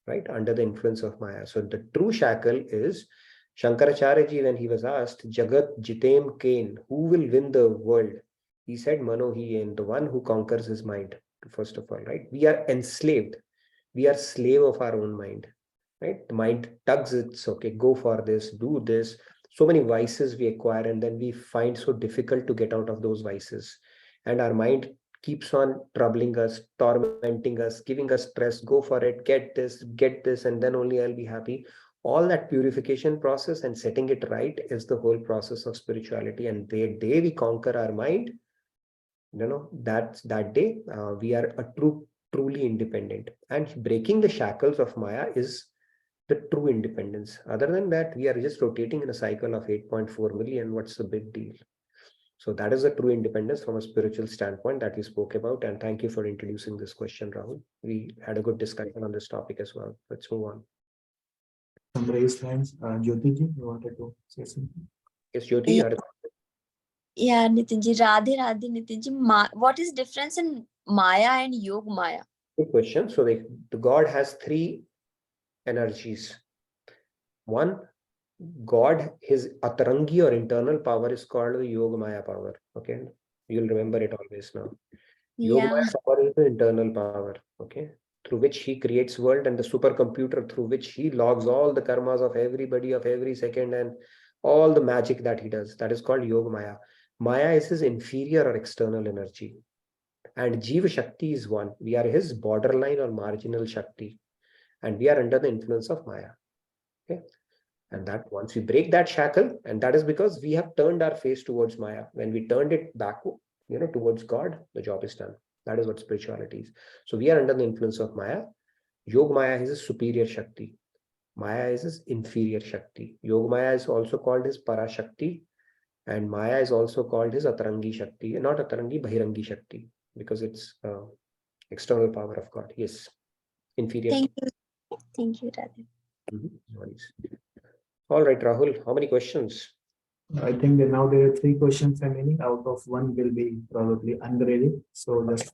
right? Under the influence of Maya. So the true shackle is Shankaracharya ji, when he was asked, Jagat Jitem Kain, who will win the world? He said, Mano hi Ain, the one who conquers his mind, first of all, right? We are enslaved. We are slave of our own mind, right? The mind tugs it's okay, go for this, do this. So many vices we acquire, and then we find so difficult to get out of those vices. And our mind keeps on troubling us, tormenting us, giving us stress, go for it, get this, and then only I'll be happy. All that purification process and setting it right is the whole process of spirituality. And the day we conquer our mind, that day we are truly independent. And breaking the shackles of Maya is the true independence. Other than that, we are just rotating in a cycle of 8.4 million. What's the big deal? So that is the true independence from a spiritual standpoint that we spoke about. And thank you for introducing this question, Rahul. We had a good discussion on this topic as well. Let's move on. Some raised hands. Jyoti ji, you wanted to say something? Yes, Jyoti. Yeah, Nitinji. Radhe Nitinji. What is difference in Maya and Yog Maya? Good question. So the God has three energies. One, God, his Atarangi or internal power is called the Yoga Maya power. Okay, you'll remember it always now. Yoga Maya power is the internal power. Okay, through which he creates world, and the supercomputer through which he logs all the karmas of everybody of every second and all the magic that he does. That is called Yoga Maya. Maya is his inferior or external energy. And Jiva Shakti is one. We are his borderline or marginal Shakti. And we are under the influence of Maya. Okay. And that once we break that shackle, and that is because we have turned our face towards Maya. When we turned it back, towards God, the job is done. That is what spirituality is. So we are under the influence of Maya. Yog Maya is a superior Shakti. Maya is his inferior Shakti. Yog Maya is also called his Parashakti. And Maya is also called his Atarangi Shakti. Not Atarangi, Bhirangi Shakti. Because it's external power of God. Yes. Inferior. Thank you, Radhe. All right, Rahul, how many questions? I think that now there are 3 questions remaining. Out of 1 will be probably ungraded. So just I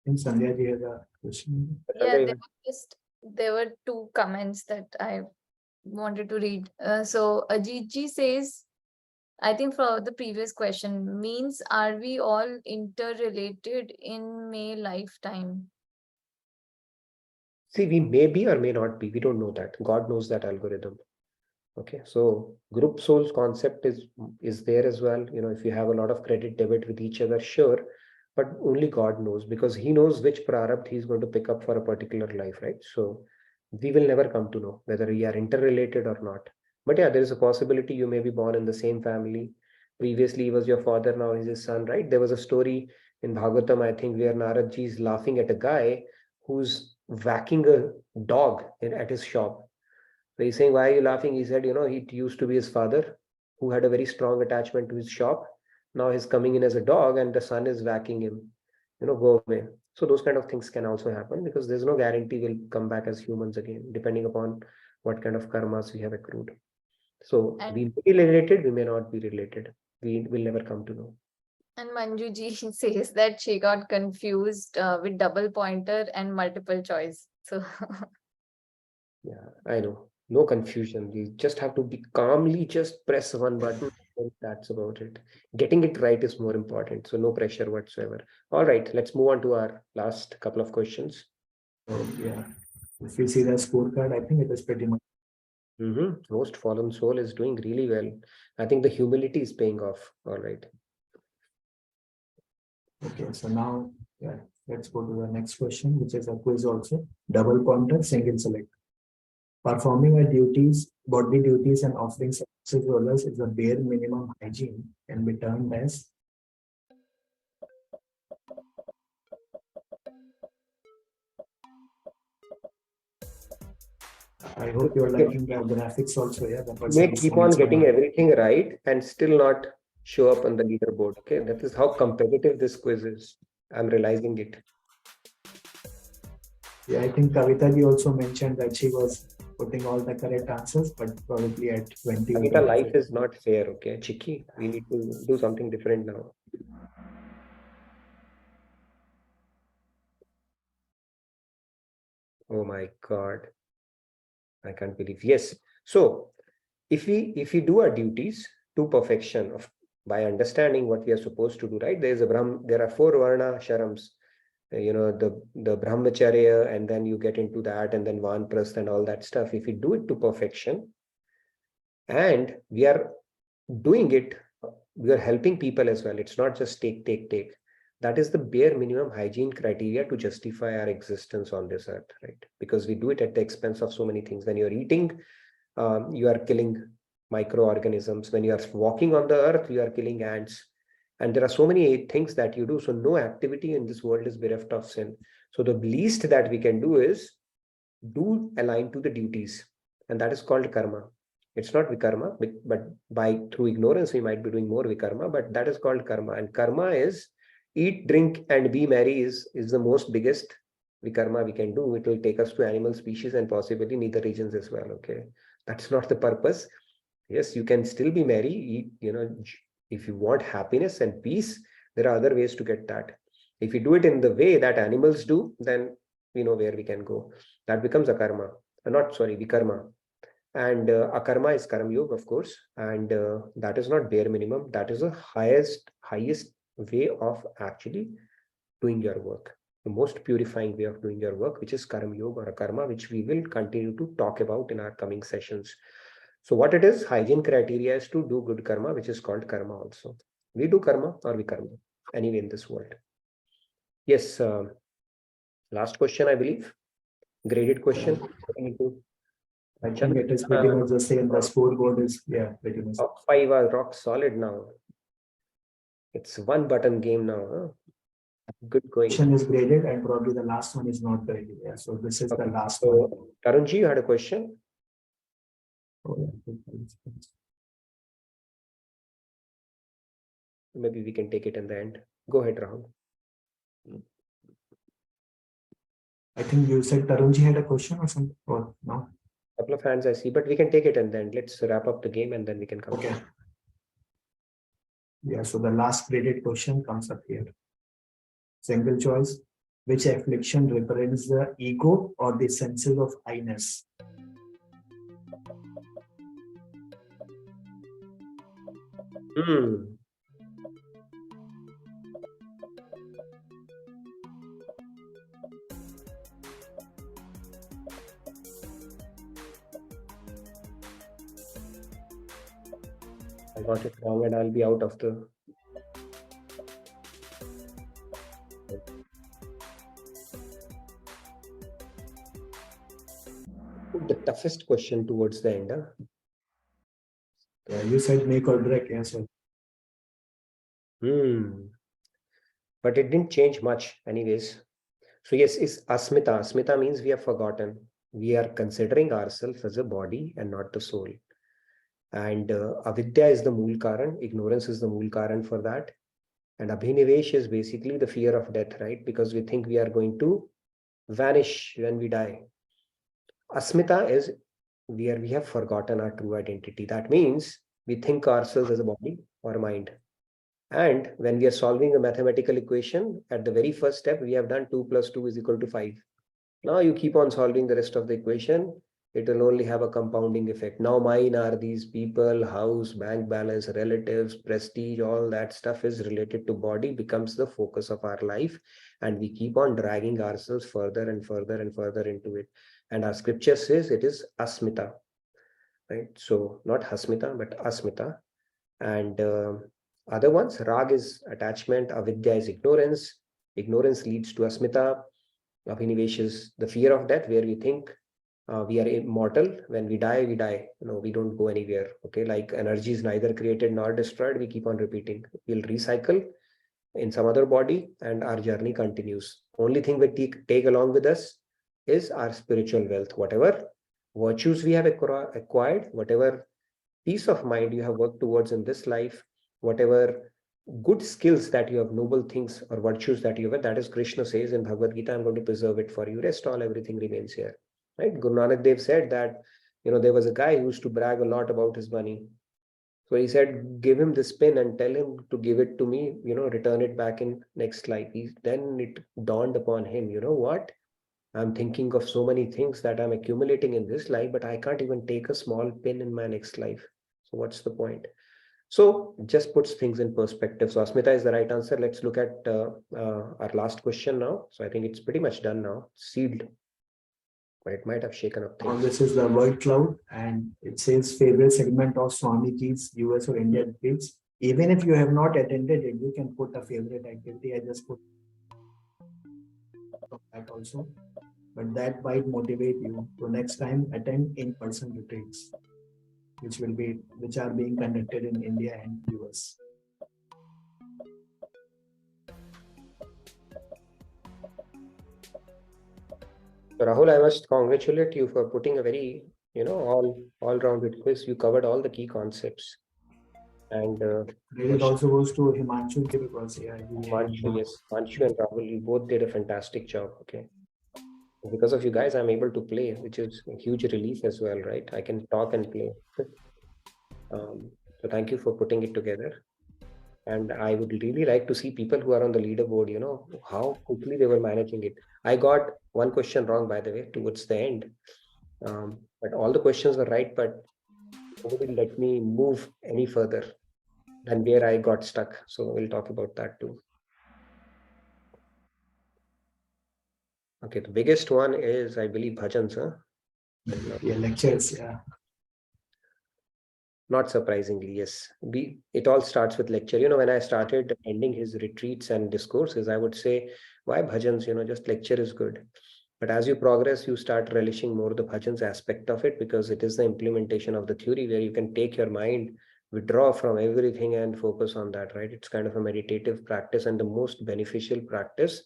think Sandhya ji has a question. Yeah, there were 2 comments that I wanted to read. So Ajit ji says, I think for the previous question, means are we all interrelated in May lifetime? See, we may be or may not be. We don't know that. God knows that algorithm. Okay, so group souls concept is there as well. If you have a lot of credit debit with each other, sure, but only God knows, because he knows which prarabdha he's going to pick up for a particular life, right? So we will never come to know whether we are interrelated or not. But yeah, there is a possibility you may be born in the same family. Previously, he was your father, now he's his son, right? There was a story in Bhagavatam, I think, where Narad ji is laughing at a guy who's whacking a dog at his shop. So he's saying, why are you laughing? He said, he used to be his father who had a very strong attachment to his shop. Now he's coming in as a dog and the son is whacking him, go away. So those kind of things can also happen, because there's no guarantee we'll come back as humans again, depending upon what kind of karmas we have accrued. So we may be related, we may not be related. We will never come to know. And Manju ji says that she got confused with double pointer and multiple choice. So yeah, I know. No confusion. We just have to be calmly just press one button. And that's about it. Getting it right is more important. So no pressure whatsoever. All right, let's move on to our last couple of questions. So yeah, if you see the scorecard, I think it is pretty much. Most fallen soul is doing really well. I think the humility is paying off. All right. Okay, so now let's go to the next question, which is a quiz also. Double pointer, single select. Performing our duties, bodily duties and offering services to others is a bare minimum hygiene, can be termed as. I hope you're liking the graphics also. Yeah, may keep on getting everything right and still not show up on the leaderboard. Okay, that is how competitive this quiz is. I'm realizing it. Yeah, I think Kavita ji also mentioned that she was putting all the correct answers, but probably at 20. Kavita, life is not fair. Okay, Chiki, we need to do something different now. Oh my God. I can't believe. Yes. So if we do our duties to perfection by understanding what we are supposed to do, right? There are 4 varna sharams, the brahmacharya, and then you get into that, and then vanprastha and all that stuff. If we do it to perfection and we are doing it, we are helping people as well. It's not just take. That is the bare minimum hygiene criteria to justify our existence on this earth, right? Because we do it at the expense of so many things. When you're eating, you are killing microorganisms. When you are walking on the earth, you are killing ants. And there are so many things that you do. So no activity in this world is bereft of sin. So the least that we can do is do align to the duties. And that is called karma. It's not vikarma, but through ignorance, we might be doing more vikarma, but that is called karma. And karma is eat, drink, and be merry is the most biggest vikarma we can do. It will take us to animal species and possibly nether regions as well. Okay. That's not the purpose. Yes, you can still be merry, eat, if you want happiness and peace, there are other ways to get that. If you do it in the way that animals do, then we know where we can go. That becomes vikarma. And akarma is karma yoga, of course, and that is not bare minimum. That is the highest way of actually doing your work, the most purifying way of doing your work, which is karma yoga or karma, which we will continue to talk about in our coming sessions. So what it is, hygiene criteria is to do good karma, which is called karma also. We do karma or we karma anyway in this world. Yes, last question, I believe. Graded question. I think it is pretty much the same. The scoreboard is, yeah, pretty much. Top 5 are rock solid now. It's one button game now. Huh? Good going. Question is graded and probably the last one is not graded. Yeah, so this is the last one. So, Tarunji, you had a question? Oh, yeah. Maybe we can take it in the end. Go ahead, Rahul. I think you said Tarunji had a question or something, or no? Couple of hands I see, but we can take it and then let's wrap up the game and then we can come. Okay. Yeah, so the last graded question comes up here. Single choice. Which affliction represents the ego or the senses of I-ness? I got it wrong and I'll be out of the... The toughest question towards the end. You said make or break, yes. Sir. But it didn't change much anyways. So yes, it's asmita. Asmita means we have forgotten. We are considering ourselves as a body and not the soul. And avidya is the mool karan. Ignorance is the mool karan for that. And abhinivesh is basically the fear of death, right? Because we think we are going to vanish when we die. Asmita is we have forgotten our true identity. That means we think ourselves as a body or mind. And when we are solving a mathematical equation, at the very first step, we have done 2 + 2 = 5. Now you keep on solving the rest of the equation. It will only have a compounding effect. Now mine are these people, house, bank balance, relatives, prestige, all that stuff is related to body, becomes the focus of our life. And we keep on dragging ourselves further and further and further into it. And our scripture says it is asmita, right? So not hasmita, but asmita. And other ones, rag is attachment, avidya is ignorance. Ignorance leads to asmita. Abhinivesh is the fear of death, where we think we are immortal. When we die, we die. We don't go anywhere. Okay, like energy is neither created nor destroyed. We keep on repeating. We'll recycle in some other body and our journey continues. Only thing we take along with us is our spiritual wealth. Whatever virtues we have acquired, whatever peace of mind you have worked towards in this life, whatever good skills that you have, noble things or virtues that you have, that is Krishna says in Bhagavad Gita, I'm going to preserve it for you. Rest all, everything remains here. Right? Guru Nanak Dev said that, there was a guy who used to brag a lot about his money. So he said, give him this pin and tell him to give it to me, return it back in next life. Then it dawned upon him, what? I'm thinking of so many things that I'm accumulating in this life, but I can't even take a small pin in my next life. So what's the point? So just puts things in perspective. So asmita is the right answer. Let's look at our last question now. So I think it's pretty much done now, sealed. But it might have shaken up things. This is the word cloud, and it says favorite segment of Swami Ji's US or Indian trips. Even if you have not attended it, you can put a favorite activity. I just put that also, but that might motivate you to next time attend in-person retreats, which are being conducted in India and US. So Rahul, I must congratulate you for putting a very, all-rounded quiz. You covered all the key concepts. And it also goes to Himanshu because Himanshu, yes, Himanshu and Rahul, you both did a fantastic job. Okay. Because of you guys, I'm able to play, which is a huge relief as well, right? I can talk and play. So thank you for putting it together. And I would really like to see people who are on the leaderboard, how quickly they were managing it. I got one question wrong, by the way, towards the end. But all the questions were right, but nobody let me move any further than where I got stuck. So we'll talk about that too. Okay, the biggest one is, I believe, bhajans, huh? Yeah, lectures, yeah. Not surprisingly, yes. It all starts with lecture. When I started attending his retreats and discourses, I would say, why bhajans? Just lecture is good. But as you progress, you start relishing more the bhajans aspect of it, because it is the implementation of the theory where you can take your mind, withdraw from everything and focus on that, right? It's kind of a meditative practice and the most beneficial practice.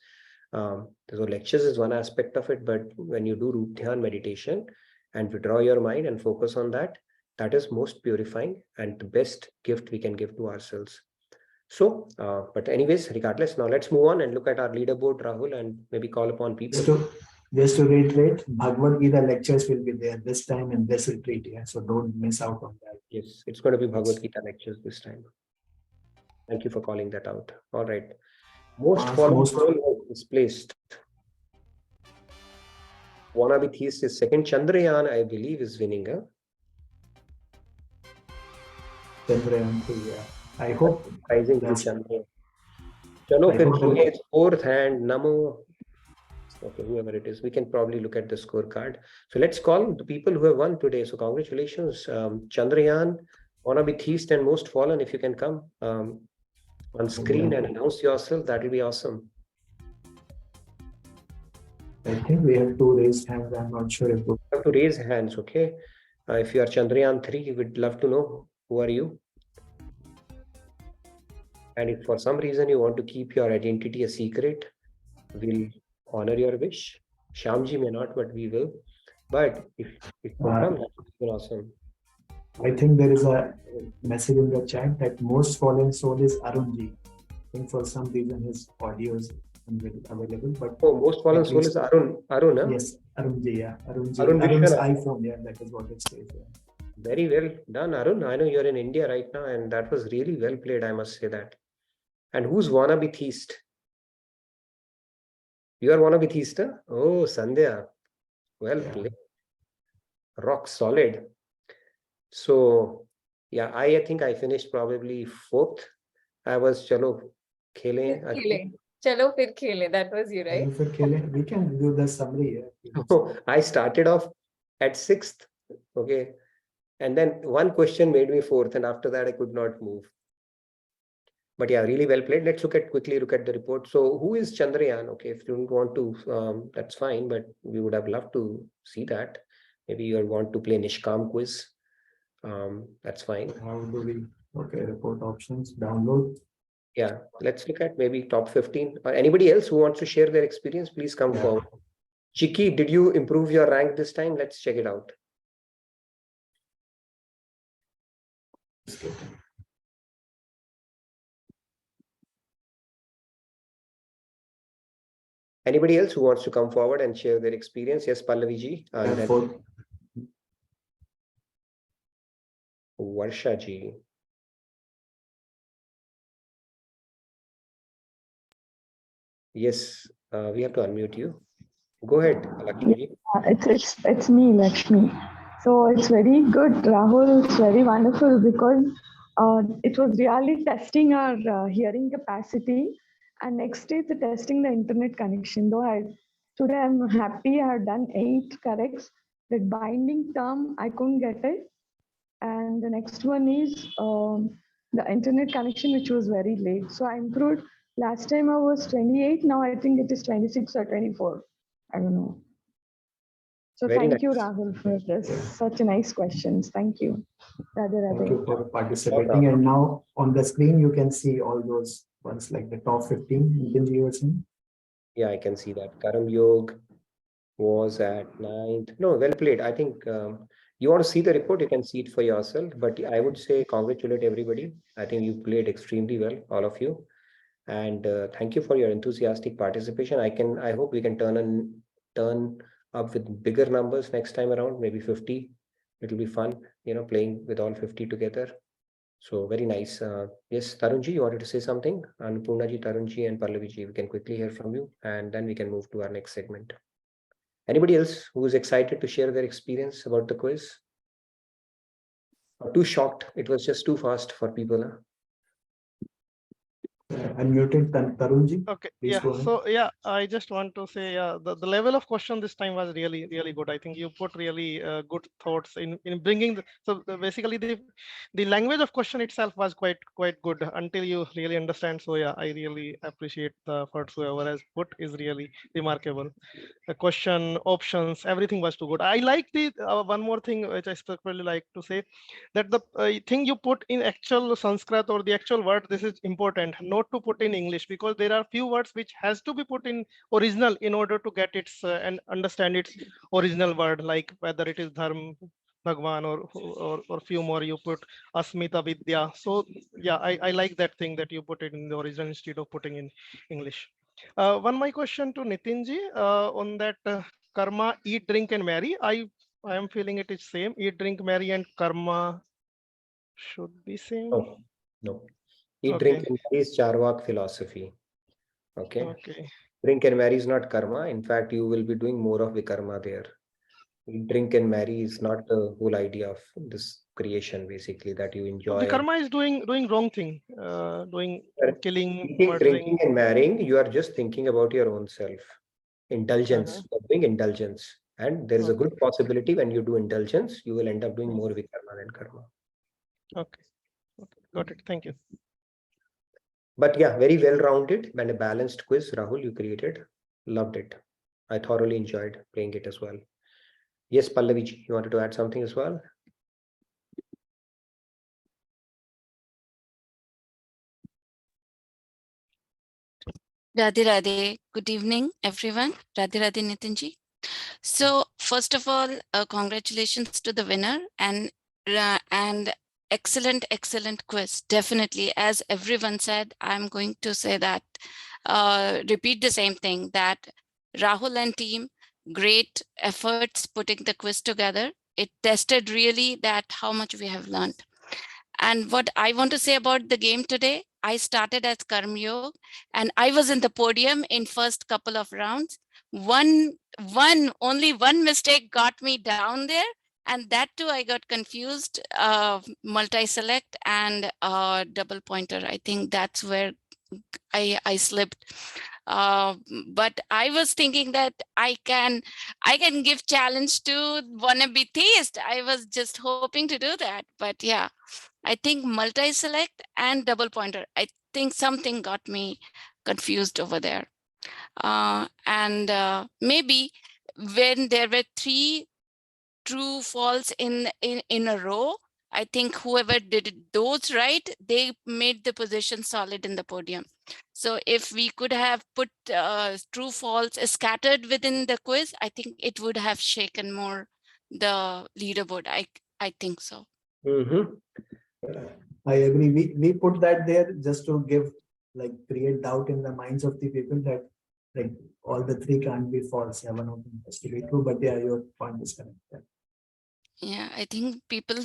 So lectures is one aspect of it, but when you do Roop Dhyan meditation and withdraw your mind and focus on that, that is most purifying and the best gift we can give to ourselves. So, but anyways, regardless, now let's move on and look at our leaderboard, Rahul, and maybe call upon people. Just to reiterate, Bhagavad Gita lectures will be there this time in this retreat. Yeah, so don't miss out on that. Yes, it's going to be Bhagavad Gita lectures this time. Thank you for calling that out. All right. Most following soul is placed. Wannabe theist is second. Chandrayaan, I believe, is winning. Chandrayaan 2, yeah. I hope. Rising to Chandrayaan. Chalo, fir it's fourth and Namo. Okay, whoever it is, we can probably look at the scorecard. So let's call the people who have won today. So congratulations, Chandrayaan, Wannabe theist, and most fallen. If you can come on screen and announce yourself, that will be awesome. I think we have to raise hands. I'm not sure if we have to raise hands. Okay, if you are Chandrayaan 3, we'd love to know who are you. And if for some reason you want to keep your identity a secret, we'll honor your wish. Shyamji may not, but we will. But if you come, that would be awesome. I think there is a message in the chat that most fallen soul is Arunji. I think for some reason his audio is available. But most fallen soul is Arun. Arun, huh? Yes, Arunji, yeah. Arun's iPhone, yeah, that is what it says. Yeah. Very well done, Arun. I know you're in India right now, and that was really well played, I must say that. And who's wannabe theist? You are wannabe theist, huh? Oh, Sandhya. Well played. Rock solid. So, yeah, I think I finished probably fourth. I was Chalo Khele. Chalo Fir Khele. That was you, right? Chalo Fir Khele. We can do the summary. Yeah. Oh, I started off at sixth. Okay. And then one question made me fourth, and after that I could not move. But yeah, really well played. Let's quickly look at the report. So who is Chandrayaan? Okay, if you don't want to, that's fine, but we would have loved to see that. Maybe you want to play Nishkam quiz. That's fine. How do we? Okay, report options, download. Yeah, let's look at maybe top 15. Or anybody else who wants to share their experience, please come forward. Chiki, did you improve your rank this time? Let's check it out. Anybody else who wants to come forward and share their experience? Yes, Pallavi ji. Varsha ji. Yes, we have to unmute you. Go ahead, Lakshmi ji. It's me, Lakshmi. So it's very good, Rahul. It's very wonderful because it was really testing our hearing capacity. And next is testing the internet connection. Though today I'm happy I have done 8 corrects. That binding term, I couldn't get it. And the next one is the internet connection, which was very late. So I improved. Last time I was 28. Now I think it is 26 or 24. I don't know. So thank you, Rahul, for this. Such a nice questions. Thank you. Thank you for participating. And now on the screen, you can see all those ones like the top 15. You were saying? Yeah, I can see that. Karam Yog was at 9th. No, well played. I think you want to see the report, you can see it for yourself. But I would say congratulate everybody. I think you played extremely well, all of you. And thank you for your enthusiastic participation. I hope we can turn up with bigger numbers next time around, maybe 50. It'll be fun, playing with all 50 together. So very nice. Yes, Tarunji, you wanted to say something? Annapurnaji, Tarunji, and Pallaviji, we can quickly hear from you, and then we can move to our next segment. Anybody else who is excited to share their experience about the quiz? Or too shocked? It was just too fast for people. Huh? Unmuted Tarunji. Okay, Please yeah. go ahead. So yeah, I just want to say, yeah, the level of question this time was really, really good. I think you put really good thoughts in bringing. Basically, the language of question itself was quite good until you really understand. So yeah, I really appreciate the efforts whoever has put is really remarkable. The question, options, everything was too good. I like the one more thing which I specifically like to say, that the thing you put in actual Sanskrit or the actual word, this is important, not to put in English, because there are few words which has to be put in original in order to get its and understand its original word, like whether it is dharm, Bhagwan, or few more you put Asmita Vidya. So yeah, I like that thing that you put it in the original instead of putting in English. One my question to Nitinji on that karma, eat, drink, and marry. I am feeling it is same. Eat, drink, marry, and karma should be same. No. Eat, Okay. drink, and marry is Charvak philosophy. Okay. Okay. Drink and marry is not karma. In fact, you will be doing more of vikarma there. Eat, drink, and marry is not the whole idea of this creation, basically, that you enjoy. So karma is doing wrong thing, doing killing, Eating, murdering. drinking, and marrying. You are just thinking about your own self. Indulgence. You are doing indulgence, and there is a good possibility when you do indulgence, you will end up doing more vikarma than karma. Okay. Got it. Thank you. But yeah, very well-rounded and a balanced quiz, Rahul, you created. Loved it. I thoroughly enjoyed playing it as well. Yes, Pallavi, you wanted to add something as well? Radhe Radhe. Good evening, everyone. Radhe Radhe Nitinji. So first of all, congratulations to the winner and excellent quiz. Definitely, as everyone said, I'm going to say that, repeat the same thing, that Rahul and team, great efforts putting the quiz together. It tested really that how much we have learned. And what I want to say about the game today, I started as Karma Yoga and I was in the podium in first couple of rounds. Only one mistake got me down there, and that too I got confused, multi-select and double pointer. I think that's where I slipped. But I was thinking that I can give challenge to wannabe theist. I was just hoping to do that, but yeah, I think multi-select and double pointer. I think something got me confused over there. And maybe when there were 3 true false in a row, I think whoever did those right, they made the position solid in the podium. So if we could have put true false scattered within the quiz, I think it would have shaken more the leaderboard. I think so. I agree. We put that there just to create doubt in the minds of the people that like all the 3 can't be false. Yeah, one of them has to be true. But yeah, your point is correct. Yeah, I think people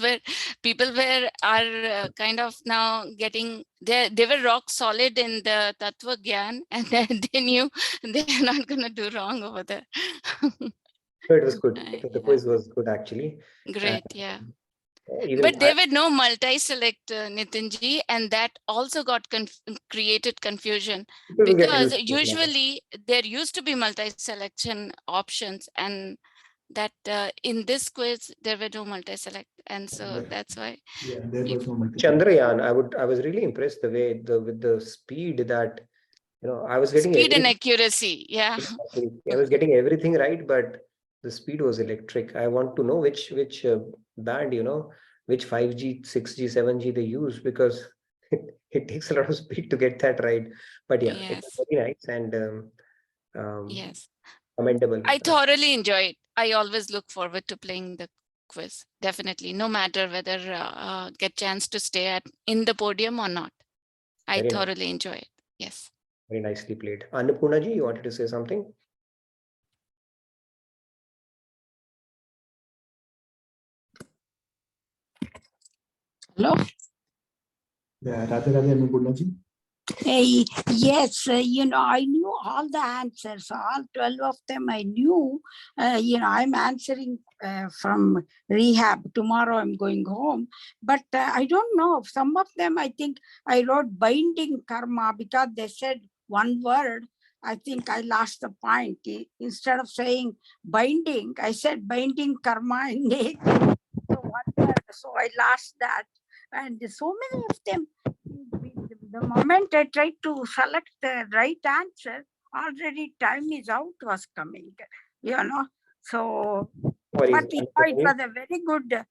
are kind of now getting they were rock solid in the Tattva Gyan, and they knew they're not gonna do wrong over there. So it was good. The quiz was good actually. Great, yeah. Even but there were no multi-select, Nitinji, and that also got created confusion, because usually there used to be multi-selection options, and that in this quiz there were no multi-select, and so that's why. Yeah, there was no multi. Chandrayaan, I was really impressed the way with the speed that I was getting speed and accuracy. Yeah, I was getting everything right, but the speed was electric. I want to know which band, which 5G, 6G, 7G they use, because it takes a lot of speed to get that right. But yeah, yes. It's very nice and yes, commendable. I thoroughly enjoy it. I always look forward to playing the quiz. Definitely, no matter whether get chance to stay in the podium or not. I thoroughly enjoy it. Yes. Very nicely played. Annapurna ji, you wanted to say something? Hello. Yeah, Radhe Radhe Annapurna ji. Hey, yes, I knew all the answers, all 12 of them I knew. I'm answering from rehab. Tomorrow I'm going home. But I don't know. Some of them, I think I wrote binding karma because they said one word. I think I lost the point. Instead of saying binding, I said binding karma in nature. So one word. So I lost that. And so many of them, the moment I tried to select the right answer, already time is out was coming, So, Worries. but it was a very good.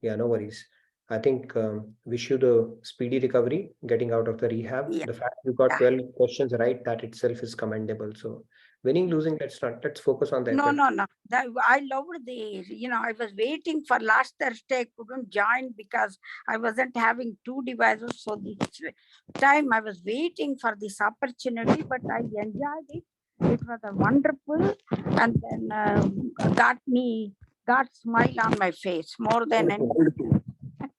Yeah, no worries. I think wish you the speedy recovery, getting out of the rehab. Yeah, The fact you got yeah. 12 questions right, that itself is commendable. So winning, losing, let's focus on the No, effort. no. I loved I was waiting for last Thursday. I couldn't join because I wasn't having two devices. So this time I was waiting for this opportunity, but I enjoyed it. It was a wonderful, and then got smile on my face more than anything.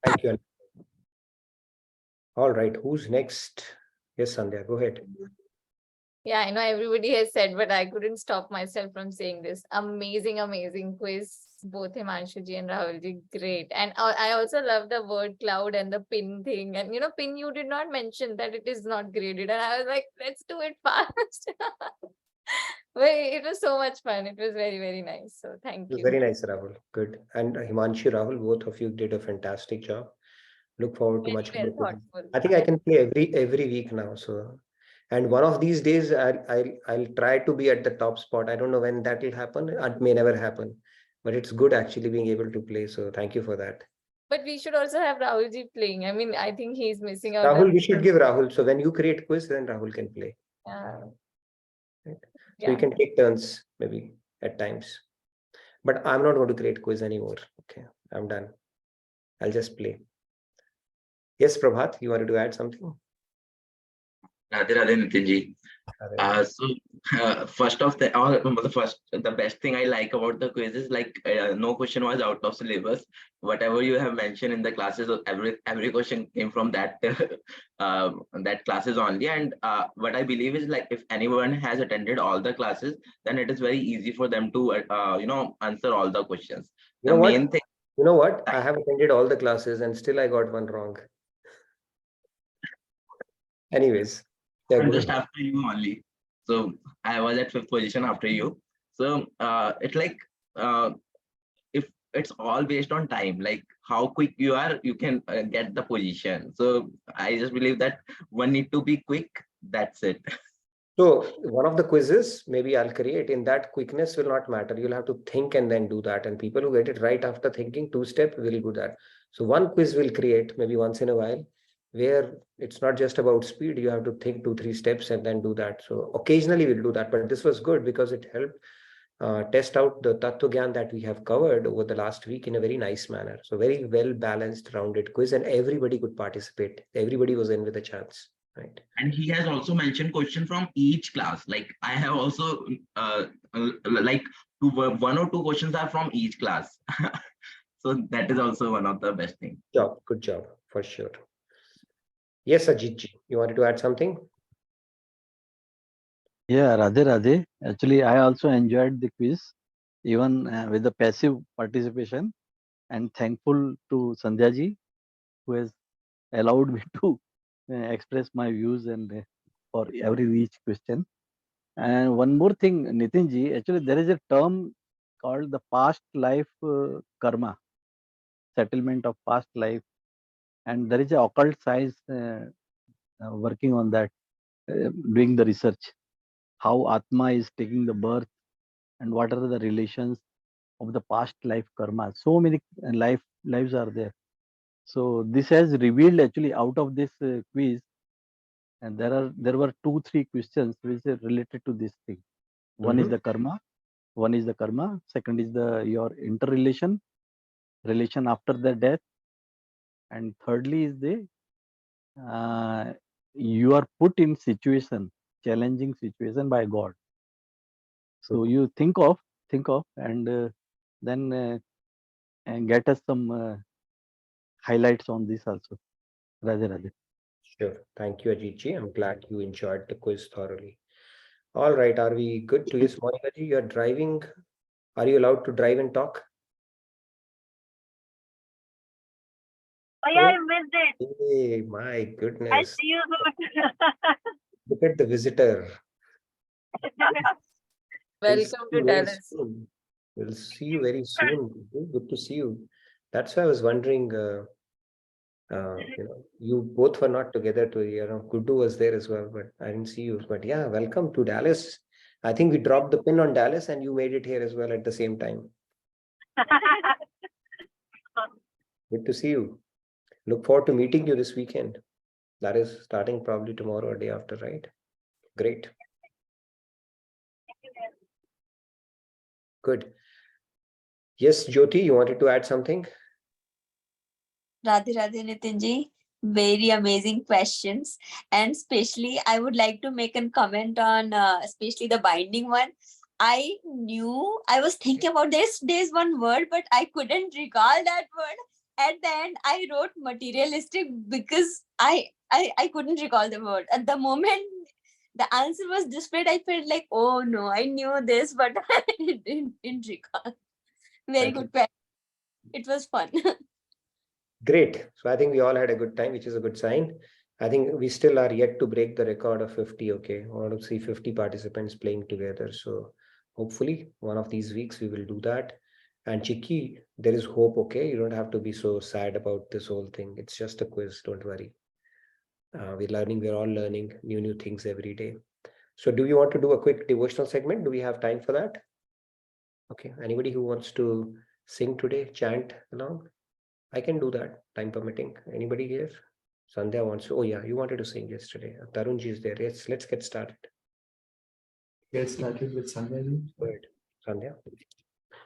Thank you. All right, who's next? Yes, Sandhya, go ahead. Yeah, I know everybody has said, but I couldn't stop myself from saying this. Amazing, amazing quiz. Both Himanshuji and Rahulji, great. And I also love the word cloud and the pin thing. And pin, you did not mention that it is not graded. And I was like, let's do it fast. But it was so much fun. It was very, very nice. So thank you. Very nice, Rahul. Good. And Himanshu, Rahul, both of you did a fantastic job. Look forward to much Very more. well thoughtful. I think I can play every week now. So, and one of these days, I'll try to be at the top spot. I don't know when that will happen. It may never happen, but it's good actually being able to play. So thank you for that. But we should also have Rahulji playing. I mean, I think he's missing out. Rahul, we should give Rahul. So when you create quiz, then Rahul can play. Right. So you can take turns maybe at times. But I'm not going to create quiz anymore. Okay, I'm done. I'll just play. Yes, Prabhat, you wanted to add something? Radhe Radhe Nitin ji. First of the best thing I like about the quiz is like no question was out of syllabus. Whatever you have mentioned in the classes, every question came from that that classes only. And what I believe is like if anyone has attended all the classes, then it is very easy for them to answer all the questions. The main thing. You know what? I have attended all the classes and still I got one wrong. Anyways. I'm just after you only. So I was at 5th position after you. So it's like if it's all based on time, like how quick you are, you can get the position. So I just believe that one need to be quick. That's it. So one of the quizzes, maybe I'll create, in that quickness will not matter. You'll have to think and then do that. And people who get it right after thinking, 2-step will do that. So one quiz will create maybe once in a while, where it's not just about speed. You have to think 2-3 steps and then do that. So occasionally we'll do that, but this was good because it helped test out the Tattva Gyan that we have covered over the last week in a very nice manner. So very well balanced, rounded quiz, and everybody could participate. Everybody was in with a chance. Right. And he has also mentioned question from each class. Like I have also like one or two questions are from each class. So that is also one of the best things. Good job, for sure. Yes, Ajit ji, you wanted to add something? Yeah, Radhe Radhe. Actually, I also enjoyed the quiz, even with the passive participation, and thankful to Sandhya ji, who has allowed me to express my views and for each question. And one more thing, Nitin ji, actually there is a term called the past life karma, settlement of past life, and there is a occult science working on that, doing the research, how Atma is taking the birth and what are the relations of the past life karma. So many lives are there. So this has revealed actually out of this quiz, and there were 2-3 questions which are related to this thing. One is the karma, second is your interrelation, relation after the death, and thirdly is the you are put in challenging situation by God. So you think of and then and get us some highlights on this also. Radhe Radhe. Sure. Thank you, Ajit. I'm glad you enjoyed the quiz thoroughly. All right. Are we good to yes, Monica ji? You're driving. Are you allowed to drive and talk? Oh yeah, I missed it. Hey, my I goodness. see you soon. Look at the visitor. We'll see Welcome you to very Dallas. soon. We'll see you very soon. Good to see you. That's why I was wondering, you both were not together Guddu was there as well, but I didn't see you. But yeah, welcome to Dallas. I think we dropped the pin on Dallas and you made it here as well at the same time. Good to see you. Look forward to meeting you this weekend. That is starting probably tomorrow or day after, right? Great. Good. Yes, Jyoti, you wanted to add something? Radhe Radhe Nitin ji, very amazing questions. And especially, I would like to make a comment on especially the binding one. I knew, I was thinking about there's one word, but I couldn't recall that word. At the end, I wrote materialistic because I couldn't recall the word. At the moment the answer was displayed, I felt like, oh no, I knew this, but I didn't recall. Very good question. It was fun. Great. So I think we all had a good time, which is a good sign. I think we still are yet to break the record of 50. Okay. I want to see 50 participants playing together. So hopefully one of these weeks we will do that. And Chiki, there is hope. Okay. You don't have to be so sad about this whole thing. It's just a quiz. Don't worry. We're all learning new things every day. So do you want to do a quick devotional segment? Do we have time for that? Okay. Anybody who wants to sing today, chant along? I can do that, time permitting. Anybody here? Sandhya wants to. Oh yeah, you wanted to sing yesterday. Tarunji is there. Yes, let's get started. Get started with Sandhya ji. Good, Sandhya.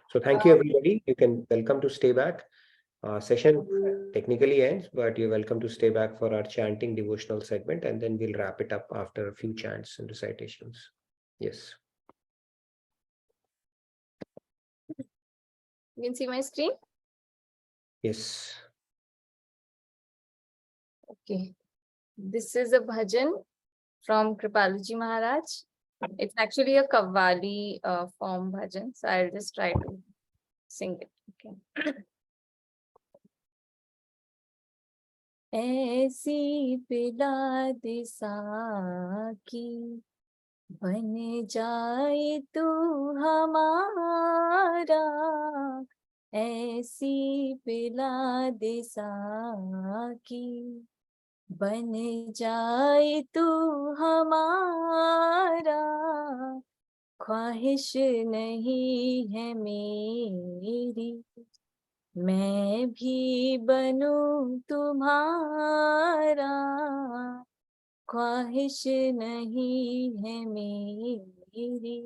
So thank you everybody. You can welcome to stay back. Session technically ends, but you're welcome to stay back for our chanting devotional segment, and then we'll wrap it up after a few chants and recitations. Yes. You can see my screen? Yes. Okay. This is a bhajan from Kripaluji Maharaj. It's actually a Kavali form bhajan, so I'll just try to sing it. Okay. ऐसी पिला दे साकी बन जाए तू हमारा, ऐसी पिला दे साकी बन जाए तू हमारा, ख्वाहिश नहीं है मेरी मैं भी बनूं तुम्हारा, ख्वाहिश नहीं है मेरी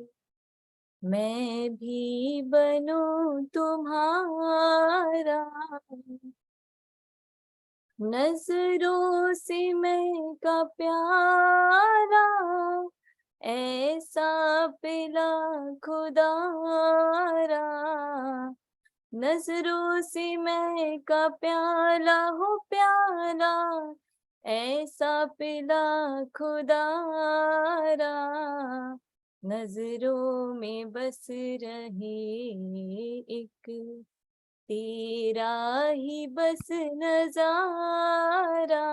मैं भी बनूं तुम्हारा, नजरों से मैं का प्यारा ऐसा पिला खुदारा, नजरों से मैं का प्याला हो प्याला ऐसा पिला खुदारा, नजरों में बस रहे एक तेरा ही बस नजारा,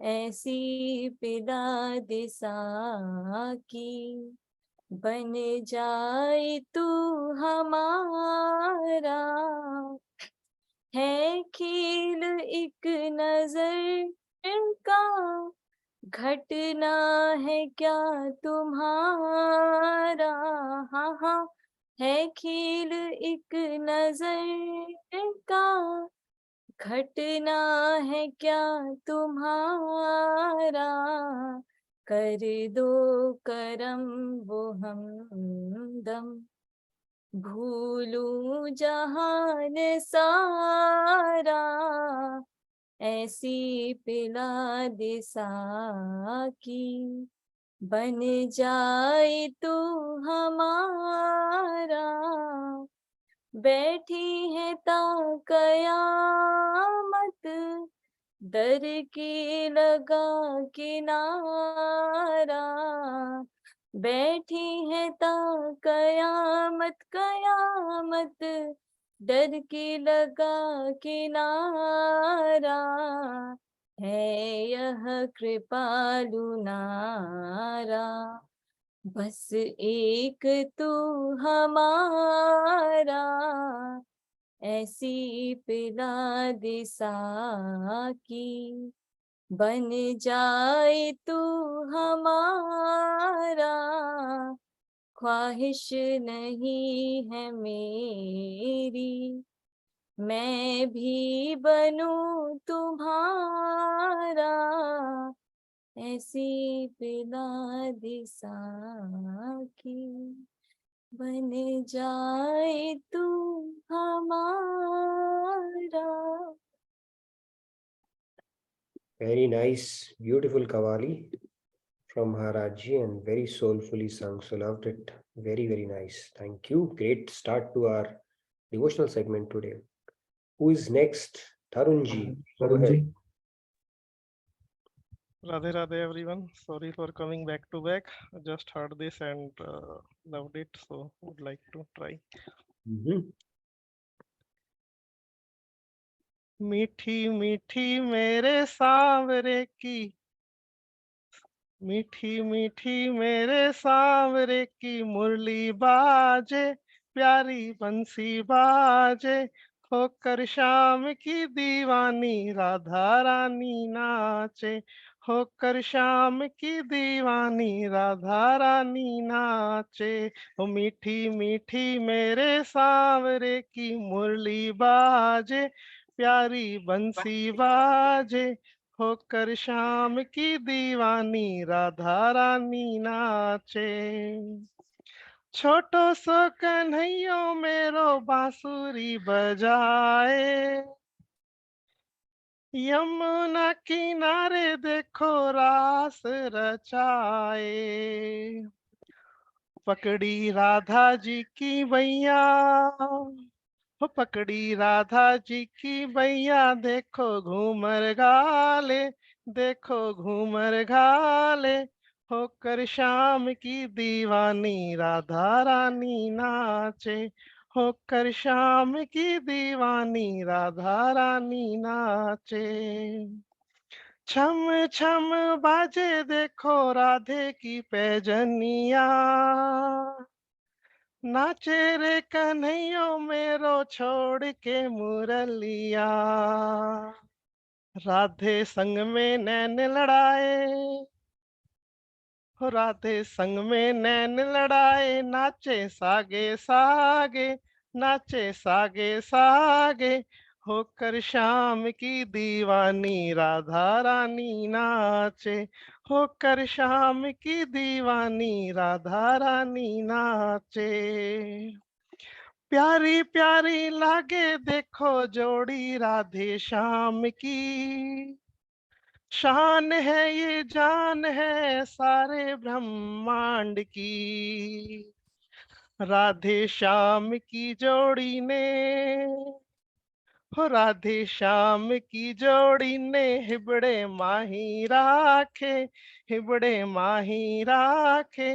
ऐसी पिला दे साकी बन जाए तू हमारा, है खेल एक नजर का घटना है क्या तुम्हारा, हाँ हाँ है खेल एक नजर का घटना है क्या तुम्हारा, कर दो करम वो हमदम भूलूं जहान सारा, ऐसी पिला दे साकी बन जाए तू हमारा, बैठी है ता कयामत दर की लगा किनारा, बैठी है ता कयामत कयामत, डर की लगा किनारा, है यह कृपालु नारा, बस एक तू हमारा, ऐसी पिला दिशा की, बन जाए तू हमारा, ख्वाहिश नहीं है मेरी, मैं भी बनूं तुम्हारा, ऐसी पिला दिशा की, बन जाए तू हमारा. Very nice, beautiful Kavali from Maharaji and very soulfully sung. So loved it. Very, very nice. Thank you. Great start to our devotional segment today. Who is next? Tarunji. Go ahead. Radhe Radhe everyone. Sorry for coming back to back. I just heard this and loved it, so would like to try. मीठी मीठी मेरे सांवरे की, मीठी मीठी मेरे सांवरे की मुरली बाजे, प्यारी बंसी बाजे, होकर शाम की दीवानी राधा रानी नाचे, होकर शाम की दीवानी राधा रानी नाचे, ओ मीठी मीठी मेरे सांवरे की मुरली बाजे, प्यारी बंसी बाजे, होकर शाम की दीवानी राधा रानी नाचे, छोटो सो कन्हैयो मेरो बांसुरी बजाए, यमुना किनारे देखो रास रचाए, पकड़ी राधा जी की बैया, पकड़ी राधा जी की बैया, देखो घूमर घाले, देखो घूमर घाले, होकर शाम की दीवानी राधा रानी नाचे, होकर शाम की दीवानी राधा रानी नाचे, छम छम बाजे देखो राधे की पैजनिया, नाचे रे कन्हैयो मेरो छोड़ के मुरलिया, राधे संग में नैन लड़ाए, राधे संग में नैन लड़ाए, नाचे सागे सागे, नाचे सागे सागे, होकर शाम की दीवानी राधा रानी नाचे, होकर शाम की दीवानी राधा रानी नाचे, प्यारी प्यारी लागे देखो जोड़ी राधे श्याम की, शान है ये जान है सारे ब्रह्मांड की, राधे श्याम की जोड़ी ने, हो राधे श्याम की जोड़ी ने, हिबड़े माही राखे, हिबड़े माही राखे,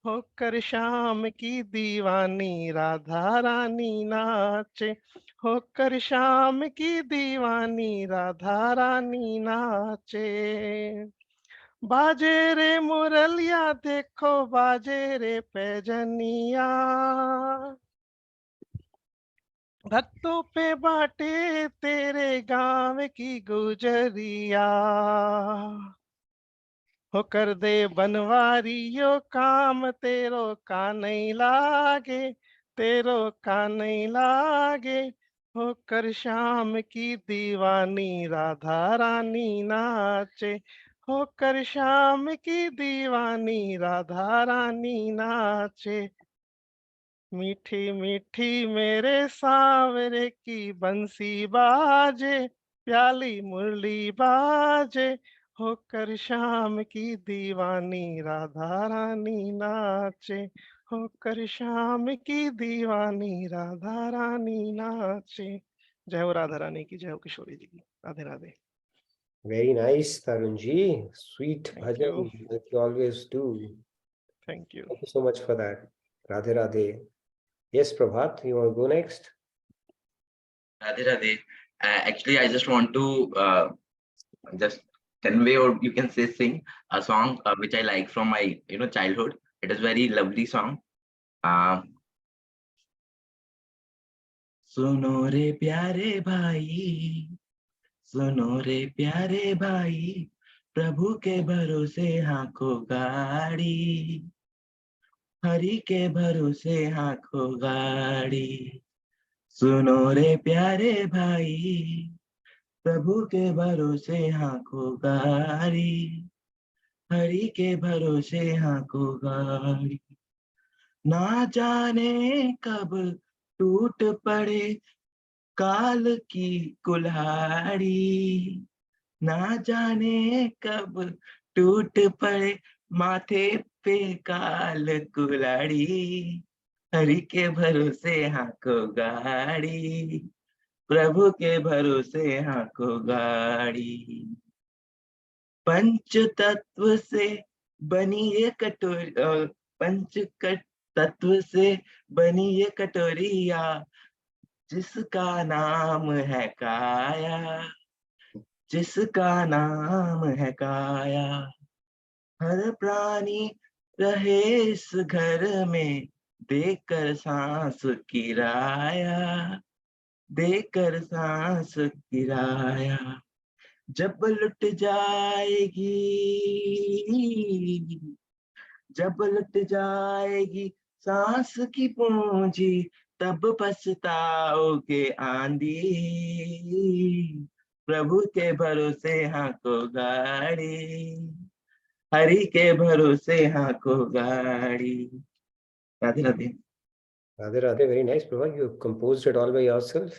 होकर शाम की दीवानी राधा रानी नाचे, होकर शाम की दीवानी राधा रानी नाचे, बाजे रे मुरलिया देखो बाजे रे पैजनिया, भक्तों पे बाटे तेरे गाँव की गुजरिया, हो कर दे बनवारियो काम तेरो का नहीं लागे, तेरो का नहीं लागे, होकर शाम की दीवानी राधा रानी नाचे, होकर शाम की दीवानी राधा रानी नाचे, मीठी मीठी मेरे सांवरे की बंसी बाजे, प्याली मुरली बाजे, होकर शाम की दीवानी राधा रानी नाचे, होकर शाम की दीवानी राधा रानी नाचे. जय हो राधा रानी की, जय हो किशोरी जी की. Radhe Radhe. Very nice, Tarunji. Sweet Thank bhajan, you. like you always do. Thank you. Thank you so much for that. Radhe Radhe. Yes, Prabhat, you want to go next? Radhe Radhe. Actually, I just want to just convey, or you can say sing a song which I like from my childhood. It is very lovely song. सुनो रे प्यारे भाई, सुनो रे प्यारे भाई, प्रभु के भरोसे हाको गाड़ी, हरि के भरोसे हाको गाड़ी। सुनो रे प्यारे भाई, प्रभु के भरोसे हाको गाड़ी, हरि के भरोसे हाको गाड़ी। ना जाने कब टूट पड़े काल की कुल्हाड़ी, ना जाने कब टूट पड़े माथे पे काल कुल्हाड़ी, हरि के भरोसे हाको गाड़ी, प्रभु के भरोसे हाको गाड़ी। पंच तत्व से बनी ये कटोरी, पंच तत्व से बनी ये कटोरिया, जिसका नाम है काया, जिसका नाम है काया। हर प्राणी रहे इस घर में, देकर सांस किराया, देकर सांस किराया। जब लुट जाएगी, जब लुट जाएगी सांस की पूंजी, तब पछताओगे आंधी, प्रभु के भरोसे हाको गाड़ी, हरि के भरोसे हाको गाड़ी। Radhe Radhe. Radhe Radhe, very nice, Prabhat. You composed it all by yourself?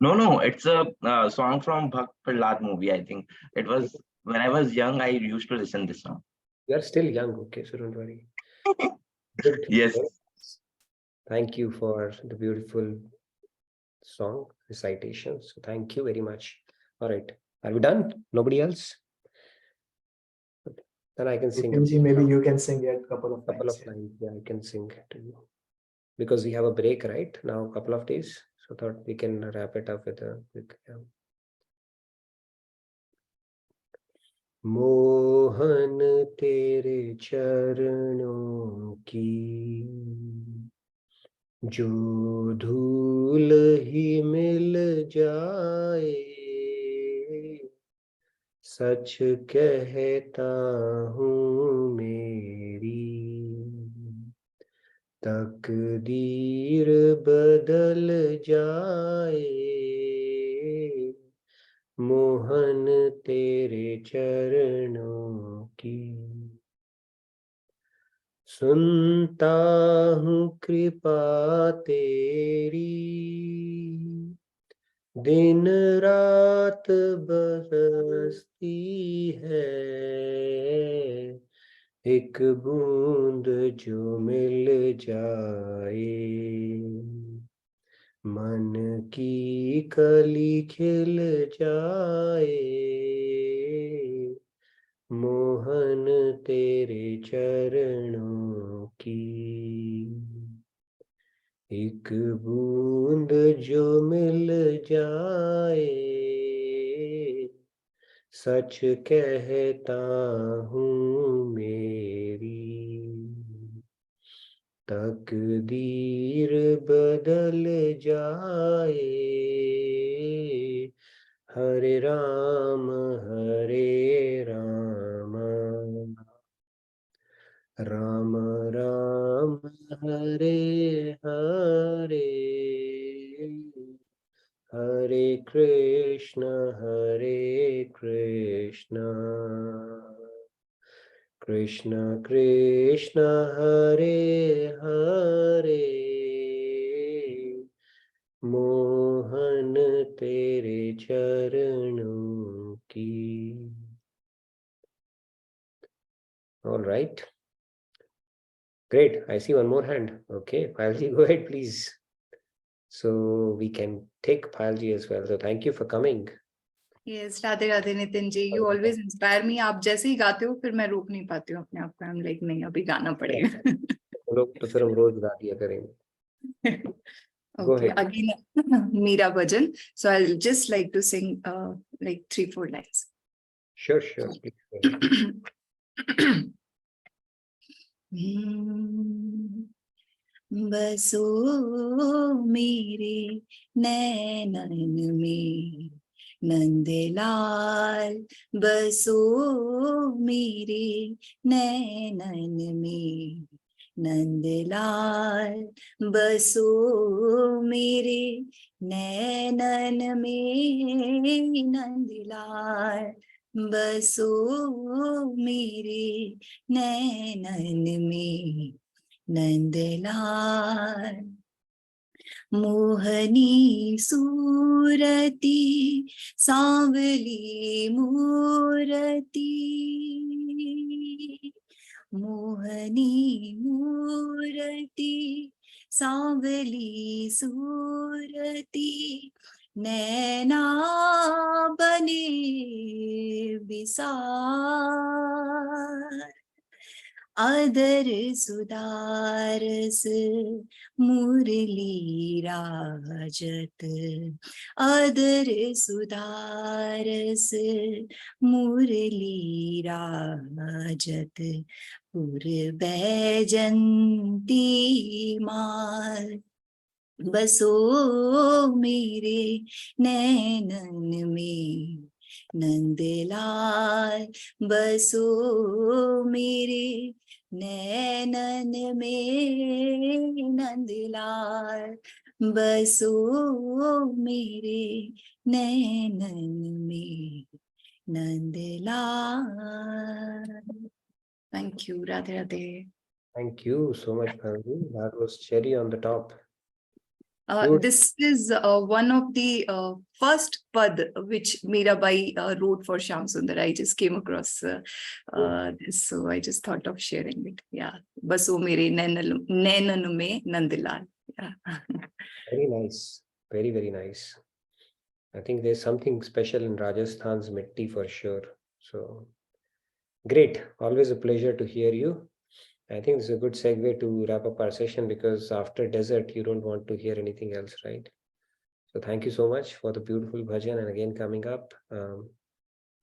No, it's a song from Bhakt Prahlad movie, I think. It was when I was young, I used to listen this song. You are still young, okay, so don't worry. Good. Yes. Thank you for the beautiful song recitation. So thank you very much. All right. Are we done? Nobody else? Then I can sing. Maybe you can sing a couple of lines. Yeah, I can sing to you. Because we have a break right now, a couple of days. So thought we can wrap it up with a quick. Mohan तेरे चरणों की जो धूल ही मिल जाए, सच कहता हूँ मेरी तकदीर बदल जाए, मोहन तेरे चरणों की। सुनता हूँ कृपा तेरी, दिन रात बरसती है, एक बूंद जो मिल जाए, मन की कली खिल जाए, मोहन तेरे चरणों की। एक बूंद जो मिल जाए, सच कहता हूँ मेरी तकदीर बदल जाए, हरे राम राम राम हरे हरे, हरे कृष्ण कृष्ण कृष्ण हरे हरे, मोहन तेरे चरणों की। All right. Great. I see one more hand. Okay, Payalji, go ahead, please. So we can take Payalji as well. So thank you for coming. Yes, Radhe Radhe Nitin ji, you always inspire me. आप जैसे ही गाते हो फिर मैं रोक नहीं पाती हूँ अपने आप को. I'm like नहीं अभी गाना पड़ेगा. लोग तो फिर हम रोज गा दिया करेंगे. Go Okay, ahead. again Meera bhajan. So I'll just like to sing like 3-4 lines. Sure, please go ahead. बसो मेरे नैनन में नंदलाल, बसो मेरे नैनन में नंदलाल, बसो मेरे नैनन में नंदलाल, बसो मेरे नैनन में नंदलाल. मोहनी सूरती सांवली मूरती, मोहनी मूरती सांवली सूरती, नैना बने बिसार, आदर सुदारस मुरली राजत, आदर सुदारस मुरली राजत, पुर बैजंती माल, बसो मेरे नैनन में नंदलाल, बसो मेरे नैनन में नंदलाल, बसो मेरे नैनन में Nandlal. Thank you. Radhe Radhe. Thank you so much, Bhavani. That was cherry on the top. This is one of the first pad which Mirabai wrote for Shyam Sundar. I just came across this, so I just thought of sharing it. Yeah, Baso mere nainan mein Nandilal. Yeah. Very nice, very nice. I think there's something special in Rajasthan's mitti for sure. So great, always a pleasure to hear you. I think this is a good segue to wrap up our session, because after desert, you don't want to hear anything else, right? So thank you so much for the beautiful bhajan and again coming up.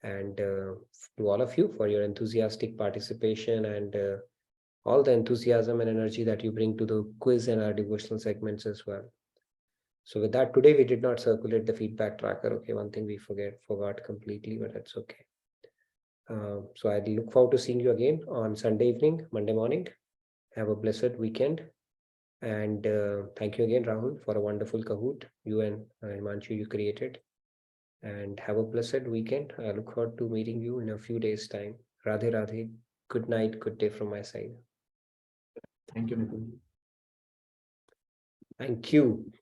And to all of you for your enthusiastic participation and all the enthusiasm and energy that you bring to the quiz and our devotional segments as well. So with that, today we did not circulate the feedback tracker. Okay, one thing we forgot completely, but that's okay. So I look forward to seeing you again on Sunday evening, Monday morning. Have a blessed weekend. And thank you again, Rahul, for a wonderful Kahoot you and Himanshu you created. And have a blessed weekend. I look forward to meeting you in a few days' time. Radhe Radhe. Good night, good day from my side. Thank you, Nitin. Thank you.